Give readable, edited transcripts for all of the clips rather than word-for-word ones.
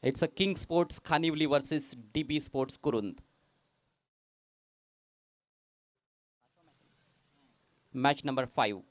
It's a King Sports Khanivli versus DB Sports Kurund. Match number 5.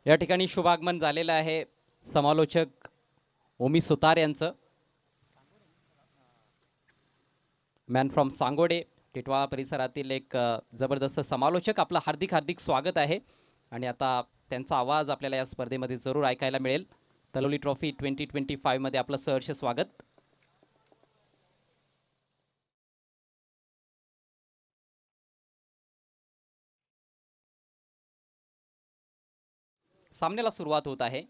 या ठिकाणी शुभागमन झालेलं आहे समालोचक ओमी सुतार यांचं. मॅन फ्रॉम सांगोडे टिटवाळा परिसरातील एक जबरदस्त समालोचक. आपलं हार्दिक हार्दिक स्वागत आहे आणि आता त्यांचा आवाज आपल्याला या स्पर्धेमध्ये जरूर ऐकायला मिळेल. तलोली ट्रॉफी 2025 मध्ये आपलं सहर्ष स्वागत. सामन्याला सुरुवात होत आहे.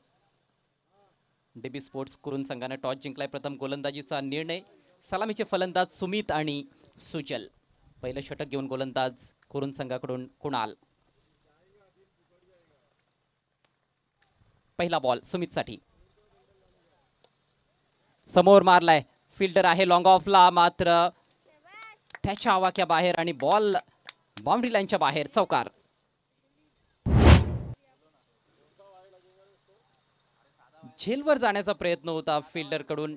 डीबी स्पोर्ट्स कुरुंद संघाने टॉस जिंकलाय. प्रथम गोलंदाजीचा निर्णय. सलामीचे फलंदाज सुमित आणि सुजल. पहिलं षटक घेऊन गोलंदाज कुरुंद संघाकडून कुणाल. पहिला बॉल सुमितसाठी. समोर मारलाय. फिल्डर आहे लॉंग ऑफला, मात्र त्याच्या आवाक्या बाहेर आणि बॉल बाउंड्री लाईनच्या बाहेर. चौकार. झेलवर जाण्याचा प्रयत्न होता फिल्डर कडून.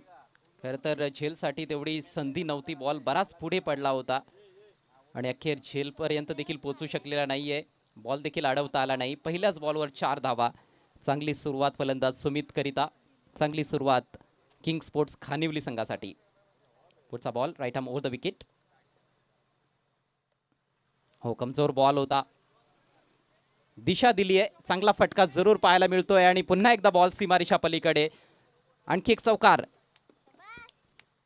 खरं तर झेलसाठी तेवढी संधी नव्हती. बॉल बराच पुढे पडला होता आणि अखेर झेलपर्यंत देखील पोहोचू शकलेला नाहीये. बॉल देखील अडवता आला नाही. पहिल्याच बॉलवर 4 धावा. चांगली सुरुवात फलंदाज सुमित करिता. चांगली सुरुवात किंग स्पोर्ट्स खानिवली संघासाठी. पुढचा ball right arm over the wicket. हो, कमजोर बॉल होता. दिशा दिली आहे. चांगला फटका जरूर पाहायला मिळतोय आणि पुन्हा एकदा बॉल सीमारेषा पलीकडे. आणखी एक चौकार.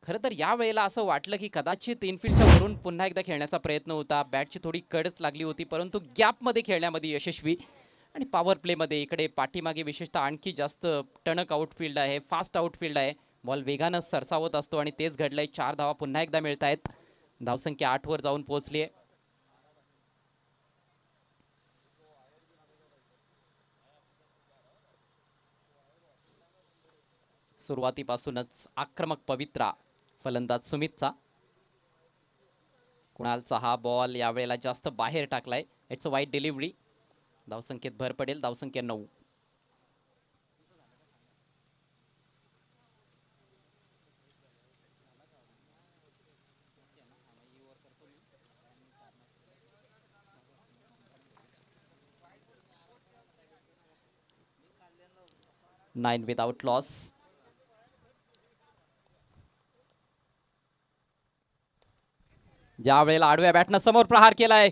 खरं तर या वेळेला असं वाटलं की कदाचित इनफिल्डच्या वरून पुन्हा एकदा खेळण्याचा प्रयत्न होता. बॅटची थोडी कडच लागली होती, परंतु गॅपमध्ये खेळण्यामध्ये यशस्वी. आणि पॉवर प्लेमध्ये इकडे पाठीमागे विशेषतः आणखी जास्त टणक आउटफील्ड आहे, फास्ट आउटफील्ड आहे. बॉल वेगानं सरसावत असतो आणि तेच घडलंय. 4 धावा पुन्हा एकदा मिळत आहेत. धावसंख्या 8 वर जाऊन पोहोचली आहे. सुरुवातीपासूनच आक्रमक पवित्रा फलंदाज सुमितचा. कुणालचा हा बॉल यावेळेला जास्त बाहेर टाकलाय. It's a wide delivery. धावसंख्येत भर पडेल. धावसंख्या 9. Nine without loss. या वेळेला आडव्या बॅटनं समोर प्रहार केलाय.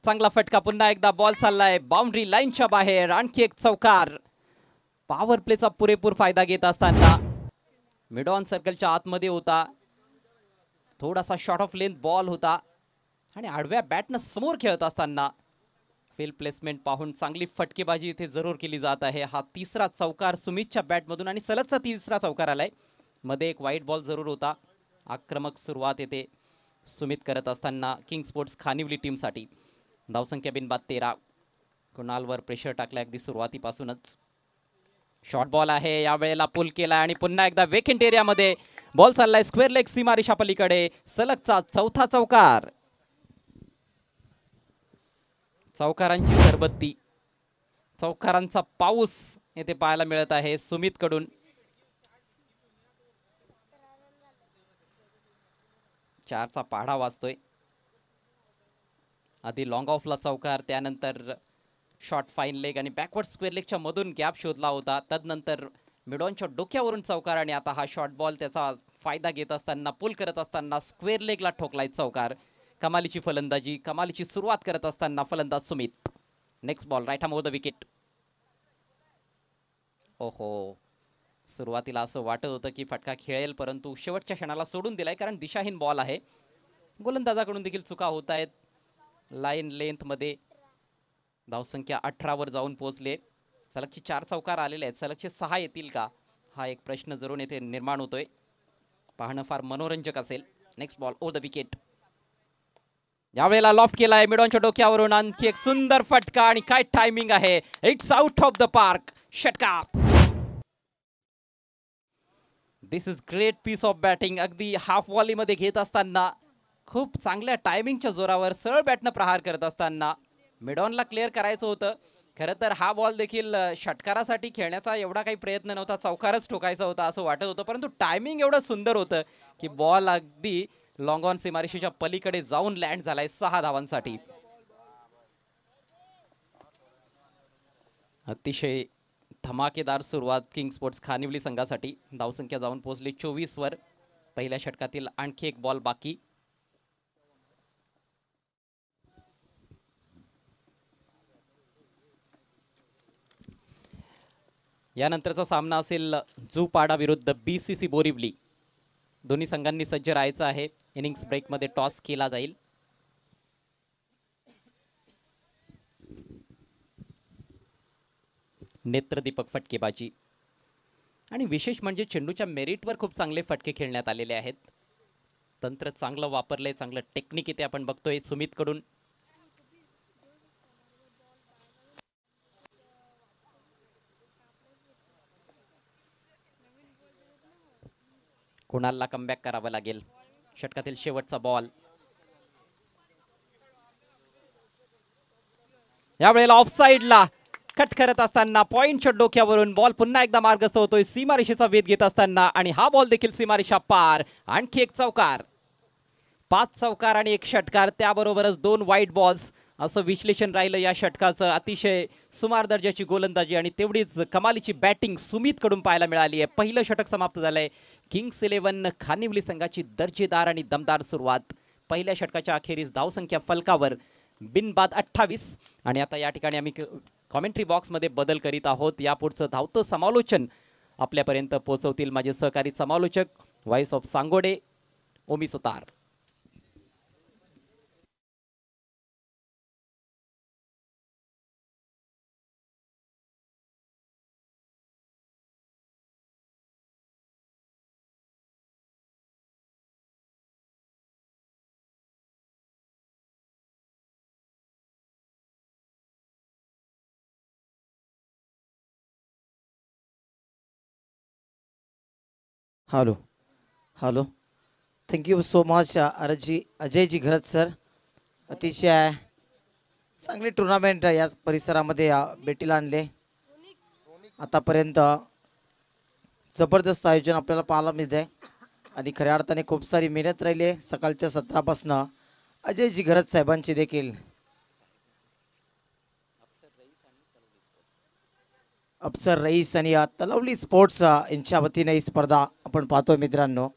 चांगला फटका. पुन्हा एकदा बॉल चाललाय बाउंड्री लाईनच्या बाहेर. आणखी एक चौकार. पॉवर प्लेचा पुरेपूर फायदा घेत असताना मिड ऑन सर्कलच्या आतमध्ये होता. थोडासा शॉर्ट ऑफ लेंथ बॉल होता आणि आडव्या बॅटनं समोर खेळत असताना फील्ड प्लेसमेंट पाहून चांगली फटकेबाजी इथे जरूर केली जात आहे. हा तिसरा चौकार सुमितच्या बॅटमधून आणि सलगचा तिसरा चौकार आलाय. मध्ये एक वाईट बॉल जरूर होता. आक्रमक सुरुवात येते सुमित करत असताना किंग स्पोर्ट्स खानिवली टीमसाठी. धावसंख्या बिनबाद 13. कुणालवर प्रेशर टाकलं अगदी सुरुवातीपासूनच. शॉर्ट बॉल आहे. यावेळेला पुल केला आणि पुन्हा एकदा वेकेंट एरियामध्ये बॉल चाललाय स्क्वेअर लेग सीमारेषा पलीकडे. सलगचा चौथा चौकार. चौकारांची सरबत्ती, चौकारांचा पाऊस येथे पाहायला मिळत आहे सुमित कडून. 4चा पाढा वाजतोय. आधी लॉंग ऑफला चौकार, त्यानंतर शॉर्ट फाईन लेग आणि बॅकवर्ड स्क्वेअर लेगच्या मधून गॅप शोधला होता. तदनंतर मिडॉनच्या डोक्यावरून चौकार आणि आता हा शॉर्ट बॉल त्याचा फायदा घेत असताना पुल करत असताना स्क्वेअर लेगला ठोकलाय चौकार. कमालीची फलंदाजी, कमालीची सुरुवात करत असताना फलंदाज Sumit. Next ball right arm over the wicket. ओहो, सुरुवातीला असं वाटत होतं की फटका खेळेल, परंतु शेवटच्या क्षणाला सोडून दिलाय कारण दिशाहीन बॉल आहे. गोलंदाजाकडून देखील चुका होत आहेत. लाईन लेंथ मध्ये धावसंख्या 18 वर जाऊन पोहोचले. सलगचे 4 चौकार आलेले आहेत. सलगचे 6 येतील का, हा एक प्रश्न जरूर येथे निर्माण होतोय. पाहणं फार मनोरंजक असेल. Next ball over the wicket. यावेळेला लॉफ्ट केलाय मिडॉनच्या डोक्यावरून. आणखी एक सुंदर फटका आणि काय टायमिंग आहे. It's out of the park. षटकार. This is great piece of batting. अगदी हाफ वॉलीमध्ये घेत असताना खूप चांगल्या टायमिंगच्या जोरावर सरळ बॅटनं प्रहार करत असताना मिडॉनला क्लिअर करायचं होतं. खरं तर हा बॉल देखील षटकारासाठी खेळण्याचा एवढा काही प्रयत्न नव्हता, चौकारच ठोकायचा होता असं वाटत होतं, परंतु टायमिंग एवढं सुंदर होतं की बॉल अगदी लॉंग ऑन सीमारेषेच्या पलीकडे जाऊन लँड झालाय 6 धावांसाठी. अतिशय धमाकेदार सुरुवात किंग स्पोर्ट्स खानिवली संघासाठी. धावसंख्या जाऊन पोहोचली 24 वर. पहिल्या षटकातील आणखी एक बॉल बाकी. यानंतरचा सामना असेल जुपाडा विरुद्ध BCC बोरिवली. दोन्ही संघांनी सज्ज राहायचं आहे. इनिंग्स ब्रेकमध्ये टॉस केला जाईल. नेत्रदीपक फटकेबाजी आणि विशेष म्हणजे चेंडूच्या मेरिटवर खूप चांगले फटके खेळण्यात आलेले आहेत. तंत्र चांगलं वापरलंय, चांगलं टेक्निक इथे आपण बघतोय सुमित कडून. कुणालला कमबॅक करावं लागेल. षटकातील शेवटचा बॉल. यावेळेला ऑफसाईडला कट करत असताना पॉइंटच्या डोक्यावरून बॉल पुन्हा एकदा मार्गस्थ होतोय सीमारेषेचा वेध घेत असताना आणि हा बॉल देखील सीमारेषा पार. आणखी एक चौकार. 5 चौकार आणि 1 षटकार, त्याबरोबरच 2 वाईट बॉल्स असं विश्लेषण राहिलं या षटकाचं. अतिशय सुमार दर्जाची गोलंदाजी आणि तेवढीच कमालीची बॅटिंग सुमित कडून पाहायला मिळाली आहे. पहिलं षटक समाप्त झालंय. किंग्स 11 खानिवली संघाची दर्जेदार आणि दमदार सुरुवात. पहिल्या षटकाच्या अखेरीस धावसंख्या फलकावर बिनबाद 28. आणि आता या ठिकाणी आम्ही कॉमेंट्री बॉक्समध्ये बदल करीत आहोत. यापुढचं धावतं समालोचन आपल्यापर्यंत पोहोचवतील माझे सहकारी समालोचक voice of Sangode Omi Sutar. Hello hello. Thank you so much Ajayji Gharat sir. अतिशय चांगली टुर्नामेंट या परिसरामध्ये भेटीला आणले. आतापर्यंत जबरदस्त आयोजन आपल्याला पाहायला मिळते आणि खऱ्या अर्थाने खूप सारी मेहनत राहिली आहे सकाळच्या सत्रापासून. अजयजी घरत साहेबांची देखील अफसर रईस आणि तलवली स्पोर्ट्स यांच्या वतीने ही स्पर्धा आपण पाहतोय मित्रांनो.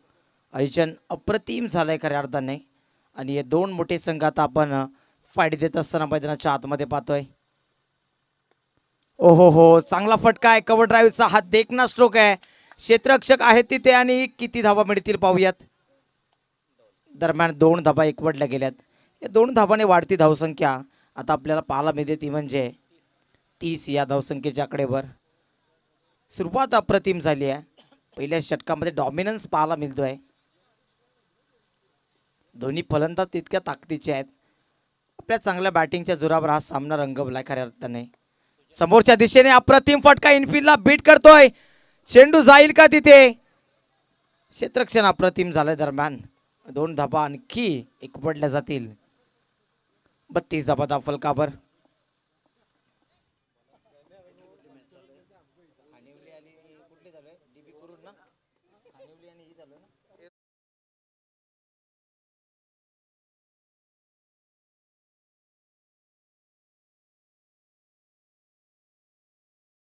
आयोजन अप्रतिम झालंय खऱ्या अर्थाने आणि हे 2 मोठे संघ आता आपण फाईट देत असताना मैदानाच्या आतमध्ये पाहतोय. ओहो हो, चांगला फटका आहे. कव्हर ड्राईव्हचा हा देखना स्ट्रोक आहे. क्षेत्ररक्षक आहेत तिथे आणि किती धावा मिळतील पाहूयात. दरम्यान 2 धावा एकवटल्या गेल्यात. या 2 धावाने वाढती धावसंख्या आता आपल्याला पाहायला मिळते ती म्हणजे 30 या धावसंख्येच्या आकडेवर. सुरुवात अप्रतिम झाली आहे. पहिल्या षटकामध्ये डॉमिनन्स पाहायला मिळतोय. दोन्ही फलंदाज तितक्या ताकदीचे आहेत. आपल्या चांगल्या बॅटिंगच्या जोरावर हा सामना रंगवलाय खऱ्या अर्थाने. समोरच्या दिशेने अप्रतिम फटका इनफिल्डला बीट करतोय. चेंडू जाईल का तिथे. क्षेत्ररक्षण अप्रतिम झालंय. दरम्यान 2 धाबा आणखी एकवटल्या जातील. 32 धाबा फलकावर.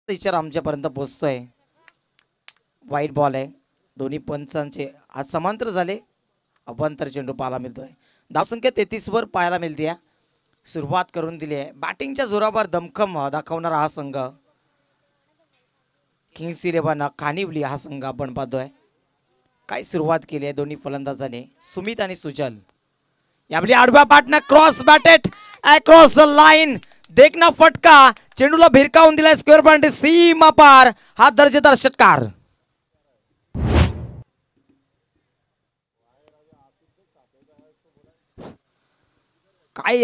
इशारा आमच्यापर्यंत पोहोचतोय. वाईट बॉल आहे. दोन्ही पंचांचे आज समांतर झाले. अभ्यंतर चेंडू पाहायला मिळतोय. धावसंख्या 33 वर पाहायला मिळते. सुरुवात करून दिली आहे. बॅटिंगच्या जोरावर दमखम दाखवणारा हा संघ किंग्स 11 कानिवली हा संघ आपण पाहतोय. काय सुरुवात केली आहे दोन्ही फलंदाजाने, सुमित आणि सुजल. यावेळी आडव्या बॅटनं cross batted across the line. देखना फटका, चेंडूला भिरकावून दिलाय. स्क्वेअर पॉइंट सीमा पार. हा दर्जेदार षटकार. काय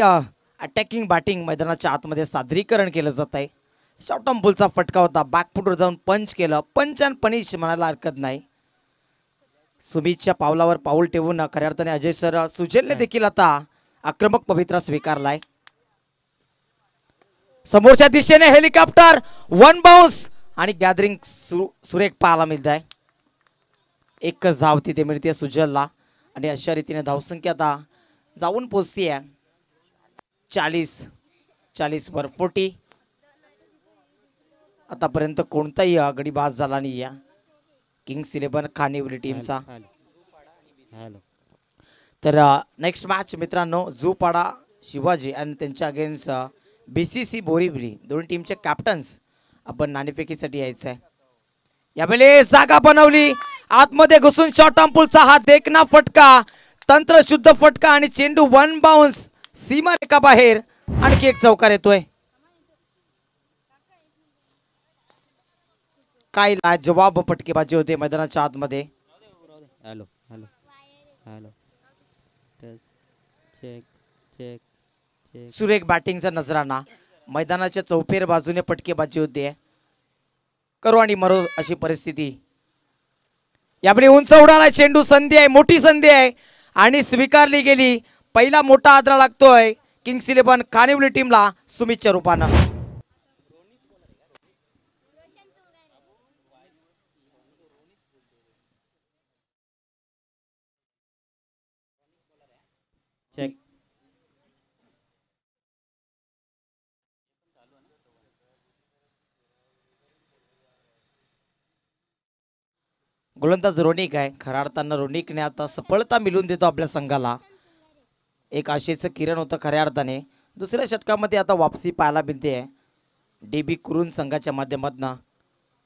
अटॅकिंग बॅटिंग मैदानाच्या आतमध्ये सादरीकरण केलं जात आहे. शॉर्ट ऑन बॉलचा फटका होता. बॅकफुटवर जाऊन पंच केलं. पंच अँड पनिश म्हणायला हरकत नाही. सुमितच्या पावलावर पाऊल ठेवून खऱ्या अर्थाने अजय सर सुजलने देखील आता आक्रमक पवित्रा स्वीकारलाय. समोरच्या दिशेने हेलिकॉप्टर वन बाउन्स आणि गॅदरिंग सुरेख पाहायला मिळत आहे. एकच धाव तिथे मिळते सुजलला आणि अशा रीतीने धावसंख्या आता जाऊन पोहोचतीये 40 वर 40. आतापर्यंत कोणताही गडी बाद झाला नाही या किंग्स 11 खानिवली टीमचा. तर नेक्स्ट मॅच मित्रांनो झूपाडा शिवाजी आणि त्यांच्या अगेन्स्ट BCC बोरिवली दोन्ही टीमचे कॅप्टन्स आपण नाणेफेकीसाठी यायचं आहे. यावेळी जागा बनवली. आतमध्ये घुसून शॉर्ट ऑन पुलचा हा देखना फटका, तंत्र शुद्ध फटका आणि चेंडू वन बाउन्स सीमा रेखा बाहेर. आणखी एक चौकार येतोय. काय लाजवाब फटकेबाजी होते मैदानाच्या आतमध्ये. Hello hello hello check check check. सुरेख बॅटिंगचा नजराना. मैदानाच्या चौफेर बाजूने फटकेबाजी होते. करो आणि मरो अशी परिस्थिती. यावेळी उंच उडाला चेंडू. संधी आहे, मोठी संधी आहे आणि स्वीकारली गेली. पहिला मोठा आदरा लागतोय किंग्स 11 कानिवली टीमला सुमितच्या रूपानं. चेक. गोलंदाज रोनिक आहे. खऱ्या अर्थानं रोनिकने आता सफलता मिळवून देतो आपल्या संघाला. एक आशेचं किरण होतं खऱ्या अर्थाने. दुसऱ्या षटकामध्ये आता वापसी पाहायला मिळते आहे. DB कुरुन संघाच्या माध्यमातून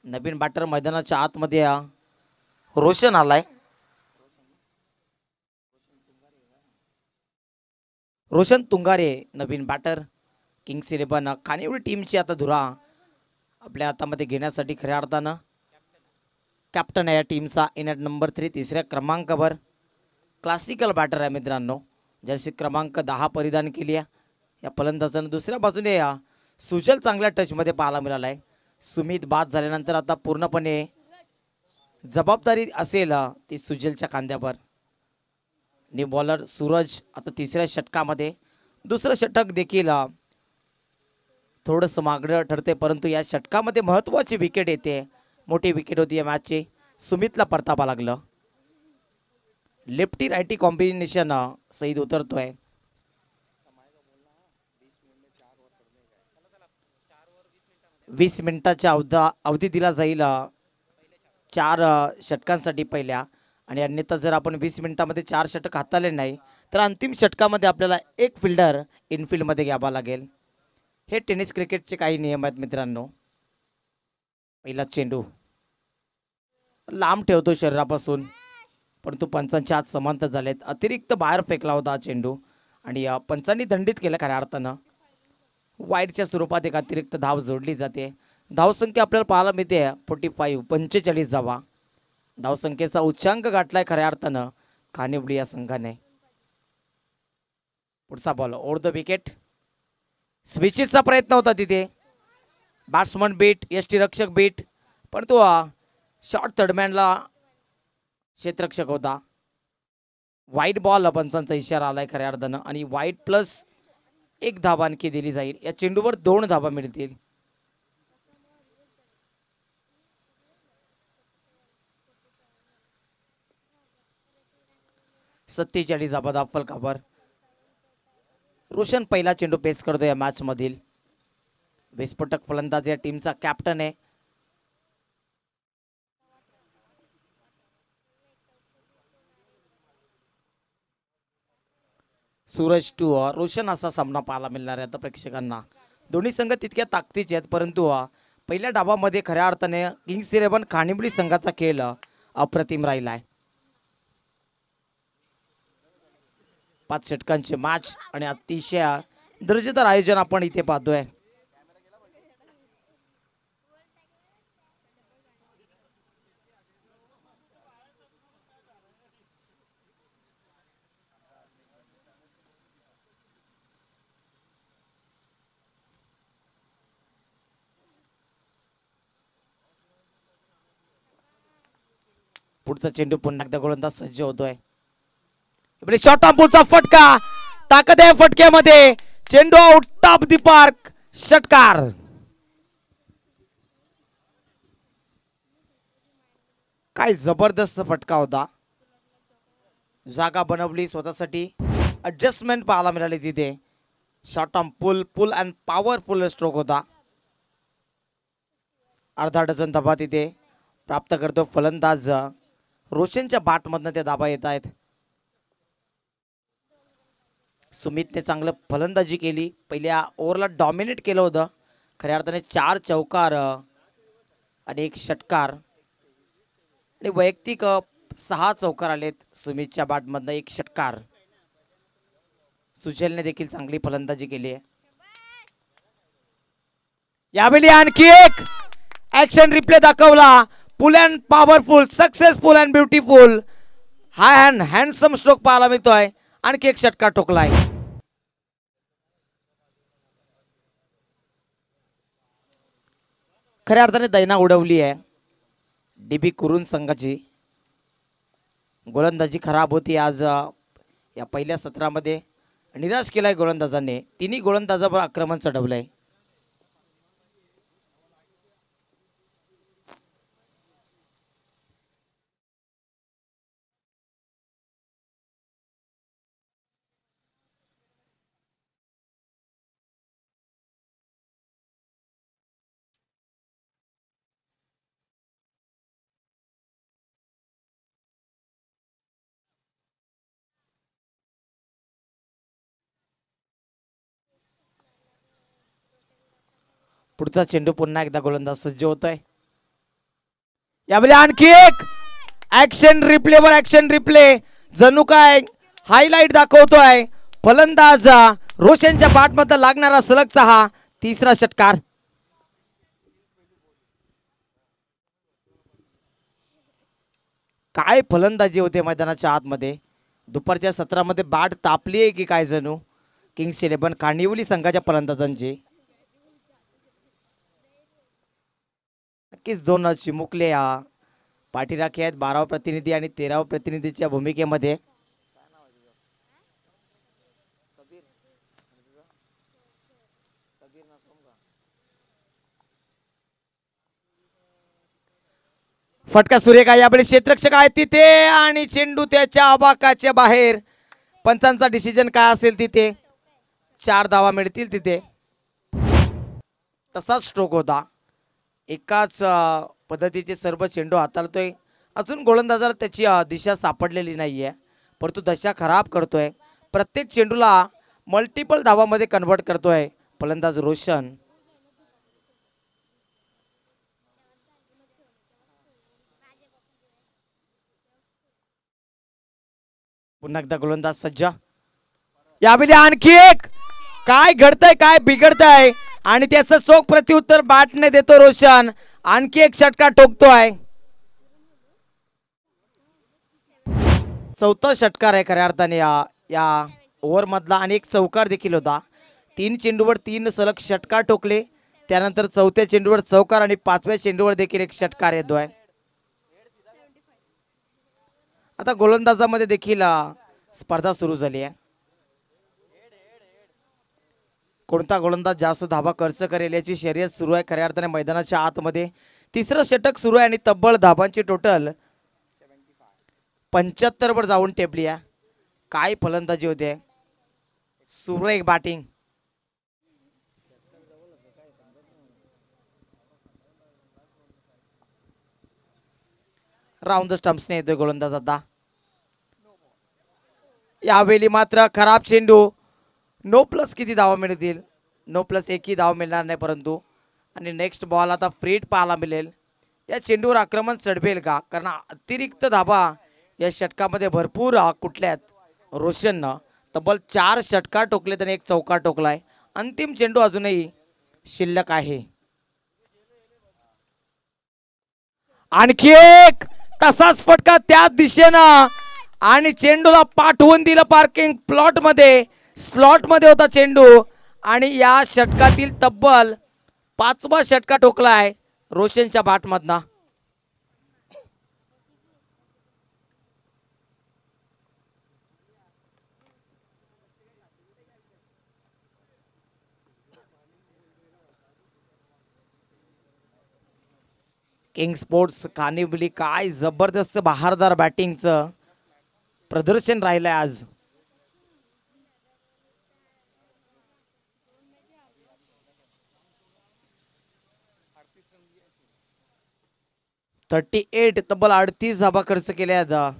नवीन बॅटर मैदानाच्या आतमध्ये रोशन आलाय. रोशन तुंगारे नवीन बॅटर किंग्स 11 कानिवली टीमची आता धुरा आपल्या हातामध्ये घेण्यासाठी खऱ्या अर्थानं कॅप्टन आहे या टीमचा. इन ॲट नंबर 3 तिसऱ्या क्रमांकावर क्लासिकल बॅटर आहे मित्रांनो. जर्सी क्रमांक 10 परिधान केली आहे या फलंदाजानं. दुसऱ्या बाजूने सुजल चांगल्या टचमध्ये पाहायला मिळाला आहे. सुमित बाद झाल्यानंतर आता पूर्णपणे जबाबदारी असेल ती सुजलच्या खांद्यावर. न्यू बॉलर सूरज आता तिसऱ्या षटकामध्ये. दुसरं षटक देखील थोडंसं मागणं ठरते, परंतु या षटकामध्ये महत्त्वाची विकेट येते. मोठी विकेट होती या मॅचची. सुमितला परतावा लागलं. लेफ्टी रायटी कॉम्बिनेशन सईद उतरतोय. वीस मिनिटाच्या अवधी दिला जाईल 4 षटकांसाठी पहिल्या. आणि अन्यथा जर आपण 20 मिनिटांमध्ये 4 षटक हाताळले नाही तर अंतिम षटकामध्ये आपल्याला एक फिल्डर इनफिल्डमध्ये घ्यावा लागेल. हे टेनिस क्रिकेटचे काही नियम आहेत मित्रांनो. पहिला चेंडू लांब ठेवतो शरीरापासून, परंतु पंचांच्या आत समांतर झालेत. अतिरिक्त बाहेर फेकला होता हा चेंडू आणि पंचांनी दंडित केलं खऱ्या अर्थानं. वाईडच्या स्वरूपात एक अतिरिक्त धाव जोडली जाते. धावसंख्या आपल्याला पाहायला मिळते 45 धावा. धावसंख्येचा उच्चांक गाठलाय खऱ्या अर्थानं कानिवली या संघाने. पुढचा बॉल ओव्हर द विकेट. स्विचिटचा प्रयत्न होता तिथे. बॅट्समन बीट, यष्टीरक्षक बीट, पण तो शॉर्ट थर्डमॅनला क्षेत्ररक्षक होता. वाईट बॉल पंचांचा इशारा आलाय खऱ्या अर्थानं आणि वाईट प्लस 1 धावा आणखी दिली जाईल. या चेंडूवर 2 धावा मिळतील. सत्तेचाळीस धाबा फलकावर. रोशन पहिला चेंडू पेस करतो या मॅच मधील. विस्फोटक फलंदाज या टीमचा कॅप्टन आहे. सूरज टू रोशन असा सामना पाहायला मिळणार आहे आता प्रेक्षकांना. दोन्ही संघ तितक्या ताकदीचे आहेत, परंतु पहिल्या डावामध्ये खऱ्या अर्थाने किंग्स 11 खानिवली संघाचा खेळ अप्रतिम राहिला आहे. 5 षटकांचे मॅच आणि अतिशय दर्जेदार आयोजन आपण इथे पाहतोय. पुढचा चेंडू पुन्हा एकदा गोलंदाज सज्ज होतोय. इकडे शॉर्ट ऑन पुढचा फटका, ताकद आहे फटक्यामध्ये, चेंडू आउट टॉप दी पार्क, षटकार. काय जबरदस्त फटका होता. जागा बनवली स्वतःसाठी, ऍडजस्टमेंट पाहायला मिळाली तिथे. Short on pull and powerful stroke होता. अर्धा डझन धाबा तिथे प्राप्त करतो फलंदाज रोशनच्या बॅटमधनं त्या धाबा येत आहेत. सुमितने चांगलं फलंदाजी केली, पहिल्या ओव्हरला डॉमिनेट केलं होतं. खऱ्या अर्थाने 4 चौकार आणि 1 षटकार आणि वैयक्तिक 6 चौकार आलेत सुमितच्या बॅटमधनं, 1 षटकार. सुजलने देखील चांगली फलंदाजी केली आहे. यावेळी आणखी एक ऍक्शन रिप्ले दाखवला. फुल and powerful, successful and beautiful, high and handsome stroke पाहायला मिळतोय. आणखी 1 षटकार ठोकलाय. खऱ्या अर्थाने दैना उडवली आहे डीबी कुरुन संघाची. गोलंदाजी खराब होती आज या पहिल्या सत्रामध्ये. निराश केलाय गोलंदाजाने. तिन्ही गोलंदाजावर आक्रमण चढवलंय. पुढचा चेंडू पुन्हा एकदा गोलंदाज सज्ज होतोय. यावेळी आणखी एक ऍक्शन रिप्लेवर ऍक्शन रिप्ले, जणू काय हायलाइट दाखवतोय. फलंदाज रोशनच्या बॅटमध्ये लागणारा सलगचा हा 3रा षटकार. काय फलंदाजी होते मैदानाच्या आतमध्ये. दुपारच्या सत्रामध्ये बॅट तापली आहे की काय जणू किंग्स 11 कानिवली संघाच्या फलंदाजांची. नक्कीच 2 चिमुकले पाठीराखे आहेत. 12वा प्रतिनिधी आणि 13वा प्रतिनिधीच्या भूमिकेमध्ये. फटका सुरेख आहे. यावेळी क्षेत्ररक्षक आहेत तिथे आणि चेंडू त्याच्या आबाकाच्या बाहेर. पंचांचा डिसिजन काय असेल तिथे. 4 धावा मिळतील तिथे. तसाच स्ट्रोक होता. एकाच पद्धतीचे सर्व चेंडू हाताळतोय. अजून गोलंदाजाला त्याची दिशा सापडलेली नाहीये, परंतु दशा खराब करतोय. प्रत्येक चेंडूला मल्टिपल धावामध्ये कन्वर्ट करतोय फलंदाज रोशन. पुन्हा एकदा गोलंदाज सज्ज. यावेळी आणखी एक. काय घडतंय, काय बिघडतंय आणि त्याचं चोख प्रत्युत्तर बॅटने देतो रोशन. आणखी 1 षटकार ठोकतोय. 4था षटकार आहे खऱ्या अर्थाने या ओव्हर मधला आणि 1 चौकार देखील होता. 3 चेंडूवर 3 सलग षटकार ठोकले. त्यानंतर 4थ्या चेंडूवर चौकार आणि 5व्या चेंडूवर देखील 1 षटकार येतोय. आता गोलंदाजामध्ये देखील स्पर्धा सुरू झाली आहे. कोणता गोलंदाज जास्त धाबा खर्च करेल याची शर्यत सुरू आहे खऱ्या अर्थाने मैदानाच्या आतमध्ये. 3रं षटक सुरू आहे आणि तब्बल धाबांची टोटल 75 वर जाऊन टेपली आहे. काय फलंदाजी होते. सुरेख बॅटिंग. राऊंड द स्टंप्सने येतोय गोलंदाज आता. यावेळी मात्र खराब चेंडू. नो प्लस किती धावा मिळतील? नो प्लस एकही धाव मिळणार नाही. परंतु आणि नेक्स्ट बॉल आता फ्रीट पाहायला मिळेल. या चेंडूवर आक्रमण चढवेल का? कारण अतिरिक्त धाबा या षटकामध्ये भरपूर कुठल्यात. रोशननं तब्बल 4 षटकार टोकले आणि 1 चौकार टोकलाय. अंतिम चेंडू अजूनही शिल्लक आहे. आणखी एक तसाच फटका त्या दिशेनं आणि चेंडूला पाठवून दिलं पार्किंग प्लॉट मध्ये. स्लॉट मध्ये होता चेंडू आणि या षटकातील तब्बल 5वा षटका ठोकलाय रोशनच्या बॅटमधनं. किंग स्पोर्ट्स कानिवली काय जबरदस्त बहारदार बॅटिंगचं प्रदर्शन राहिलंय आज. तब्बल 38 धाबा खर्च केल्या आता.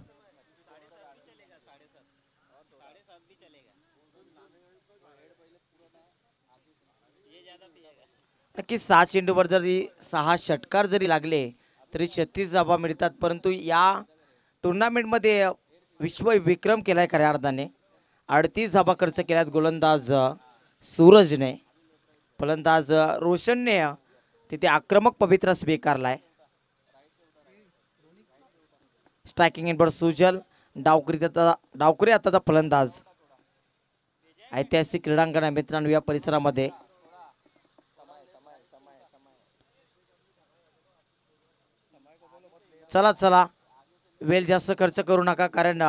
नक्की 6 चेंडूवर जरी 6 षटकार जरी लागले तरी 36 धाबा मिळतात. परंतु या टुर्नामेंटमध्ये विश्व विक्रम केलाय खऱ्या अर्थाने. 38 धाबा खर्च केल्यात गोलंदाज सूरजने. फलंदाज रोशनने तिथे आक्रमक पवित्रा स्वीकारलाय. स्ट्रायकिंग इनबोर्ड सुजल. डावकरी आताचा फलंदाज. ऐतिहासिक क्रीडांगण आहे मित्रांनो या परिसरामध्ये. चला वेळ जास्त खर्च करू नका कारण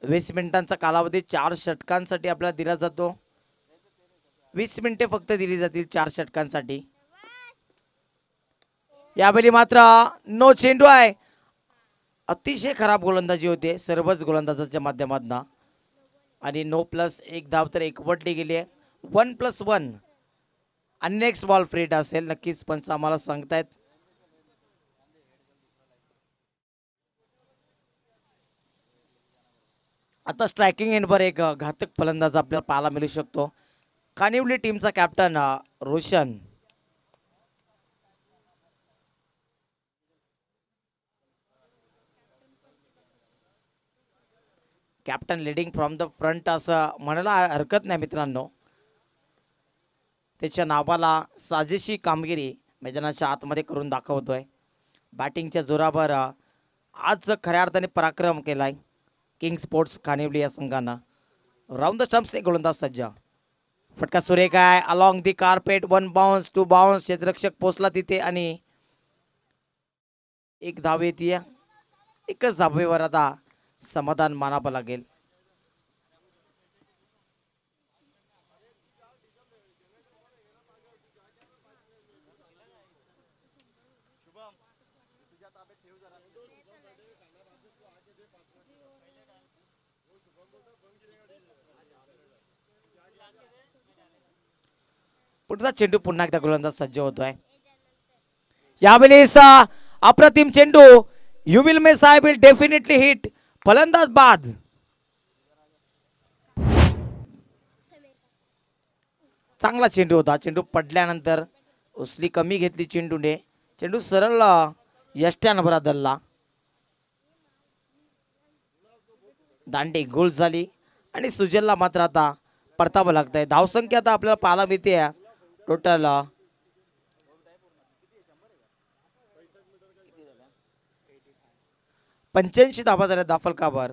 20 मिनिटांचा कालावधी 4 षटकांसाठी आपल्याला दिला जातो. 20 मिनिटे फक्त दिली जातील 4 षटकांसाठी. यावेळी मात्र नो चेंडू आहे. अतिशय खराब गोलंदाजी होते सर्वच गोलंदाजाच्या माध्यमातून आणि नो प्लस 1 धाव तर एकवटली गेली आहे. 1+1 आणि नेक्स्ट बॉल फ्रीट असेल. नक्कीच पंच आम्हाला सांगतायत. आता स्ट्रायकिंग एंडवर एक घातक फलंदाज आपल्याला पाहायला मिळू शकतो. कानिवली टीमचा captain Roshan. Captain leading from the front असं म्हणायला हरकत नाही मित्रांनो. त्याच्या नावाला साजेशी कामगिरी मैदानाच्या आतमध्ये करून दाखवतोय. बॅटिंगच्या जोरावर आज खऱ्या अर्थाने पराक्रम केलाय किंग स्पोर्ट्स कानिवली या संघानं. राऊंड द स्टंप्स एक गोलंदाज सज्ज. फटका सुरेख आहे. Along the carpet. 1 bounce 2 bounce. क्षेत्ररक्षक पोचला तिथे आणि 1 धाव येते. एकच धावेवर आता समाधान मानावं लागेल. पुढचा चेंडू पुन्हा एकदा गोलंदाज सज्ज होतोय. यावेळी अप्रतिम चेंडू. You will miss I will definitely hit. फलंदाज बाद. चांगला चेंडू होता. चेंडू पडल्यानंतर उसली कमी घेतली चेंडूने. चेंडू सरळ यष्ट्यानं बरादरला. दांडी गोल झाली आणि सुजलला मात्र आता परतावं लागतंय. धावसंख्या आता आपल्याला पाहायला मिळते टोटल 85 धावा झाल्या दाफलकावर.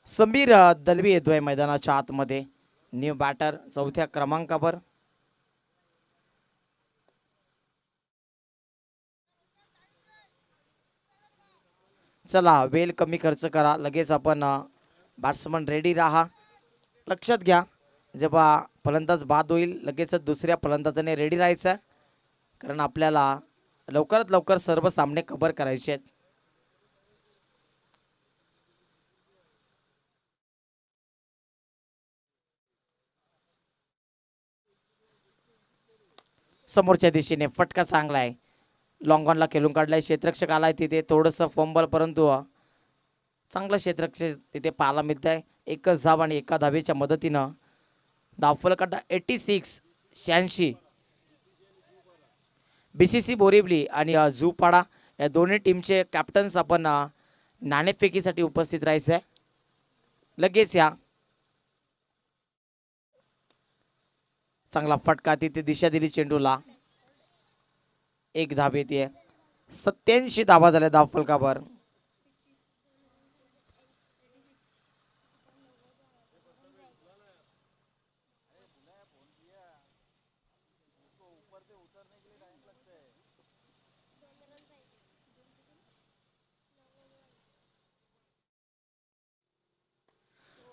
समीर दलवी येतोय मैदानाच्या आतमध्ये. न्यू बॅटर 4थ्या क्रमांकावर. चला वेळ कमी खर्च करा. लगेच आपण बॅट्समन रेडी राहा. लक्षात घ्या जेव्हा फलंदाज बाद होईल लगेचच दुसऱ्या फलंदाजाने रेडी राहायचं कारण आपल्याला लवकरात लवकर सर्व सामने कव्हर करायचे आहेत. समोरच्या दिशेने फटका चांगला आहे. लॉंग ऑनला खेळून काढलाय. क्षेत्ररक्षक आलाय तिथे थोडंसं फंबल, परंतु चांगलं क्षेत्ररक्षक तिथे पाहायला मिळत आहे. एकच धाव आणि एका धावेच्या मदतीनं धावफलक 86 BCC बोरिवली आणि झूपाडा या दोन्ही टीमचे कॅप्टन्स आपण नाणेफेकीसाठी उपस्थित राहायचं आहे. लगेच या. चांगला फटका तिथे दिशा दिली चेंडूला. एक धाव येते. 87 धावा झाल्या धावफलकावर.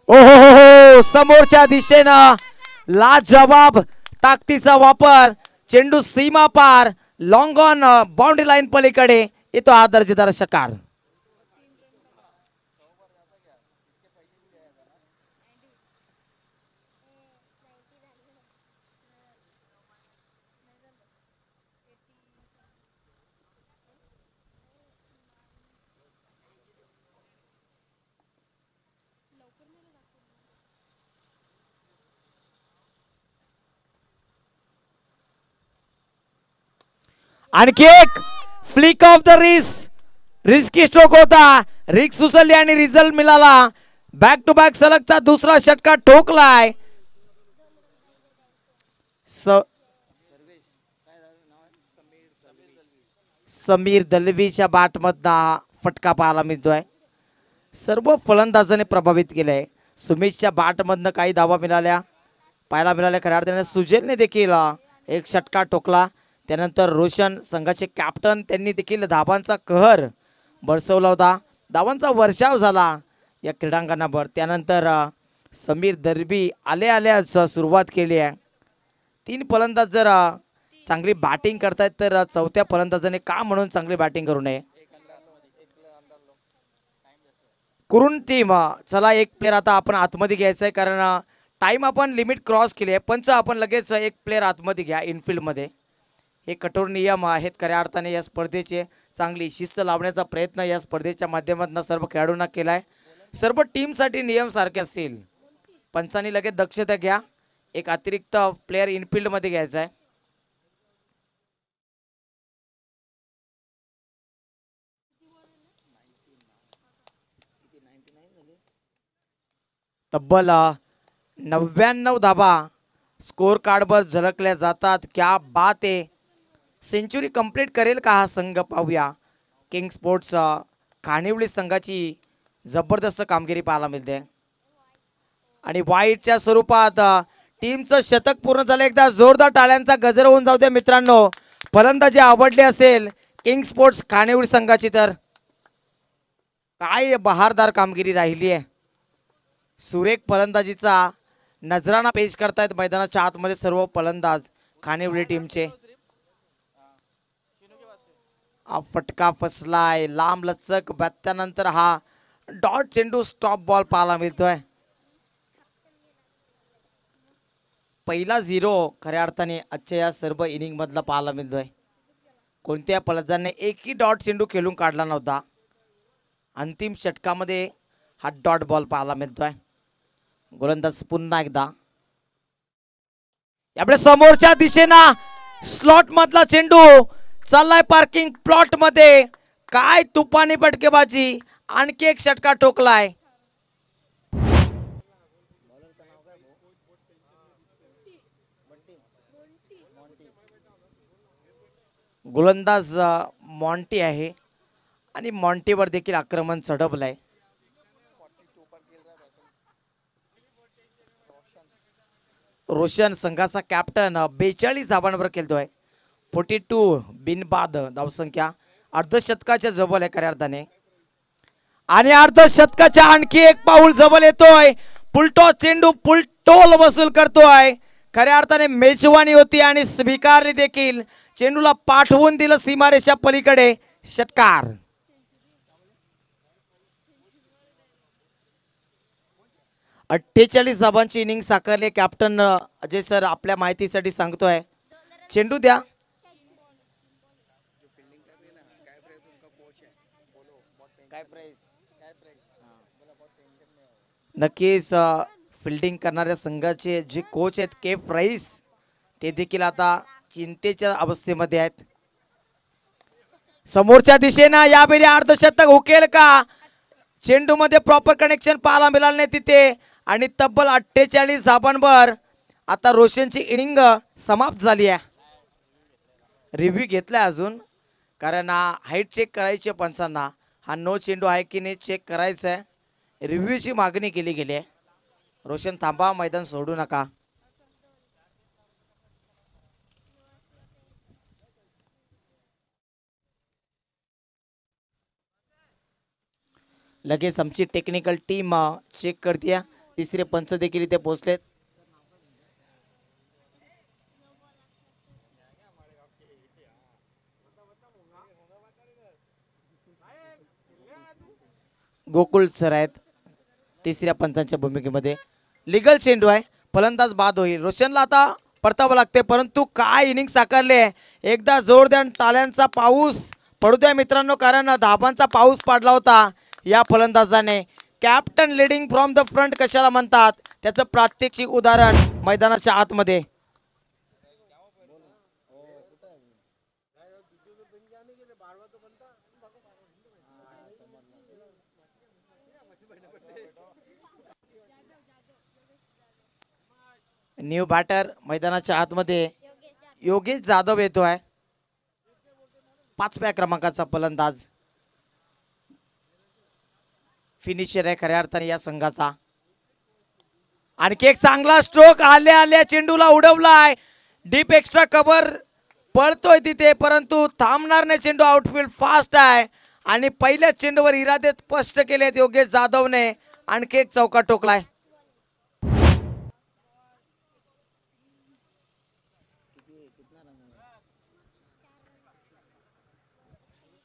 ओहो, समोरच्या दिशेनं लाजवाब ताकदीचा वापर. चेंडू सीमा पार लॉंग ऑन बाउंड्री लाईन पलीकडे येतो हा दर्जेदार षटकार. आणखी एक flick of the risky stroke होता. रिस्क उचलली आणि रिझल्ट मिळाला. बॅक टू बॅक सलगचा दुसरा षटकार ठोकलाय. समीर दलवीच्या बॅटमधला फटका पाहायला मिळतोय. सर्व फलंदाजाने प्रभावित केलंय. सुमितच्या बॅटमधनं काही धावा पाहायला मिळाल्या. खऱ्या अर्थाने सुजलने देखील एक षटकार ठोकला. त्यानंतर रोशन संघाचे कॅप्टन त्यांनी देखील धावांचा कहर बरसवला होता. धावांचा वर्षाव झाला या क्रीडांगणावर. त्यानंतर समीर दर्बी आल्याच सुरुवात केली आहे. 3 फलंदाज जर चांगली बॅटिंग करतायत तर चौथ्या फलंदाजाने का म्हणून चांगली बॅटिंग करू नये. कुरुन टीम चला एक प्लेअर आता आपण आतमध्ये घ्यायचा आहे कारण टाइम आपण लिमिट क्रॉस केली आहे. पंच आपण लगेच एक प्लेअर आतमध्ये घ्या इनफिल्ड मध्ये. हे कठोर नियम आहेत खऱ्या अर्थाने या स्पर्धेचे. चांगली शिस्त लावण्याचा प्रयत्न या स्पर्धेच्या माध्यमातून सर्व खेळाडूंना केलाय. सर्व टीमसाठी नियम सारखे असतील. पंचांनी लगेच दक्षता घ्या. एक अतिरिक्त प्लेअर इनफिल्ड मध्ये घ्यायचा आहे. तब्बल 99 धावा स्कोर कार्डवर झळकल्या जातात. क्या बात आहे. सेंचुरी कंप्लीट करेल का हा संघ पाहूया. किंग स्पोर्ट्स खानिवली संघाची जबरदस्त कामगिरी पाहायला मिळते. आणि वाईटच्या स्वरूपात टीमचं शतक पूर्ण झालं. एकदा जोरदार टाळ्यांचा गजर होऊन जाऊ द्या मित्रांनो. फलंदाजी आवडली असेल किंग स्पोर्ट्स खानिवली संघाची तर काय बहारदार कामगिरी राहिली आहे. सुरेख फलंदाजीचा नजराणा पेश करतायत मैदानाच्या आतमध्ये सर्व फलंदाज खानिवली टीमचे. फटका फसलाय. लांब लचक त्यानंतर हा डॉट चेंडू स्टॉप बॉल पाहायला मिळतोय. पहिला 0 खऱ्या अर्थाने आजच्या या सर्व इनिंग मधला पाहायला मिळतोय. कोणत्या फलंदाजाने एकही डॉट चेंडू खेळून काढला नव्हता. अंतिम षटकामध्ये हा डॉट बॉल पाहायला मिळतोय. गोलंदाज पुन्हा एकदा यापुढे समोरच्या दिशेना स्लॉट मधला चेंडू चाललाय पार्किंग प्लॉट मध्ये. काय तुफानी फटकेबाजी. आणखी एक षटकार ठोकलाय. गोलंदाज मॉन्टी आहे आणि मॉन्टीवर देखील आक्रमण चढवलंय. रोशन संघाचा कॅप्टन 42 धावांवर खेळतोय. 42 बिनबाद धावसंख्या. अर्धशतकाच्या जवळ आहे खऱ्या अर्थाने. आणि अर्धशतकाच्या आणखी एक पाऊल जवळ येतोय. पुलटो चेंडू पुलटोल वसूल करतोय. खऱ्या अर्थाने मेजवानी होती आणि स्वीकारली देखील. चेंडूला पाठवून दिलं सीमारेषा पलीकडे. षटकार. अठ्ठेचाळीस धावांची इनिंग साकारली. कॅप्टन अजय सर आपल्या माहितीसाठी सांगतोय चेंडू द्या. नक्कीच फिल्डिंग करणाऱ्या संघाचे जे कोच आहेत केप राईस ते देखील आता चिंतेच्या अवस्थेमध्ये आहेत. समोरच्या दिशेनं यावेळी अर्धशतक हुकेल का? चेंडू मध्ये प्रॉपर कनेक्शन पाहायला मिळालं नाही तिथे आणि तब्बल 48 धाबांवर आता रोशनची इनिंग समाप्त झाली आहे. रिव्ह्यू घेतलाय अजून कारण हाईट चेक करायची पंचांना. हा नो चेंडू आहे की नाही चेक करायचं आहे. रिव्ह्यूची मागणी केली गेली आहे. रोशन थांबा, मैदान सोडू नका. लगेच आमची टेक्निकल टीम चेक करते. तिसरे पंच देखील इथे पोहोचलेत. गोकुळ सर आहेत तिसऱ्या पंचांच्या भूमिकेमध्ये. लिगल चेंडू आहे, फलंदाज बाद होईल. रोशनला आता परतावं लागते परंतु काय इनिंग साकारले. एकदा जोरदार टाळ्यांचा पाऊस पडू द्या मित्रांनो कारण धाबांचा पाऊस पाडला होता या फलंदाजाने. Captain leading from the front कशाला म्हणतात त्याचं प्रात्यक्षिक उदाहरण मैदानाच्या आतमध्ये. न्यू बॅटर मैदानाच्या आतमध्ये योगेश जाधव येतोय. 5व्या क्रमांकाचा फलंदाज फिनिशर आहे खऱ्या अर्थाने या संघाचा. आणखी एक चांगला स्ट्रोक आल्या आल्या चेंडूला उडवलाय. डीप एक्स्ट्रा कव्हर पळतोय तिथे परंतु थांबणार नाही. चेंडू आउटफील्ड फास्ट आहे आणि पहिल्या चेंडूवर इरादे स्पष्ट केलेत योगेश जाधवने. आणखी एक चौका टोकलाय.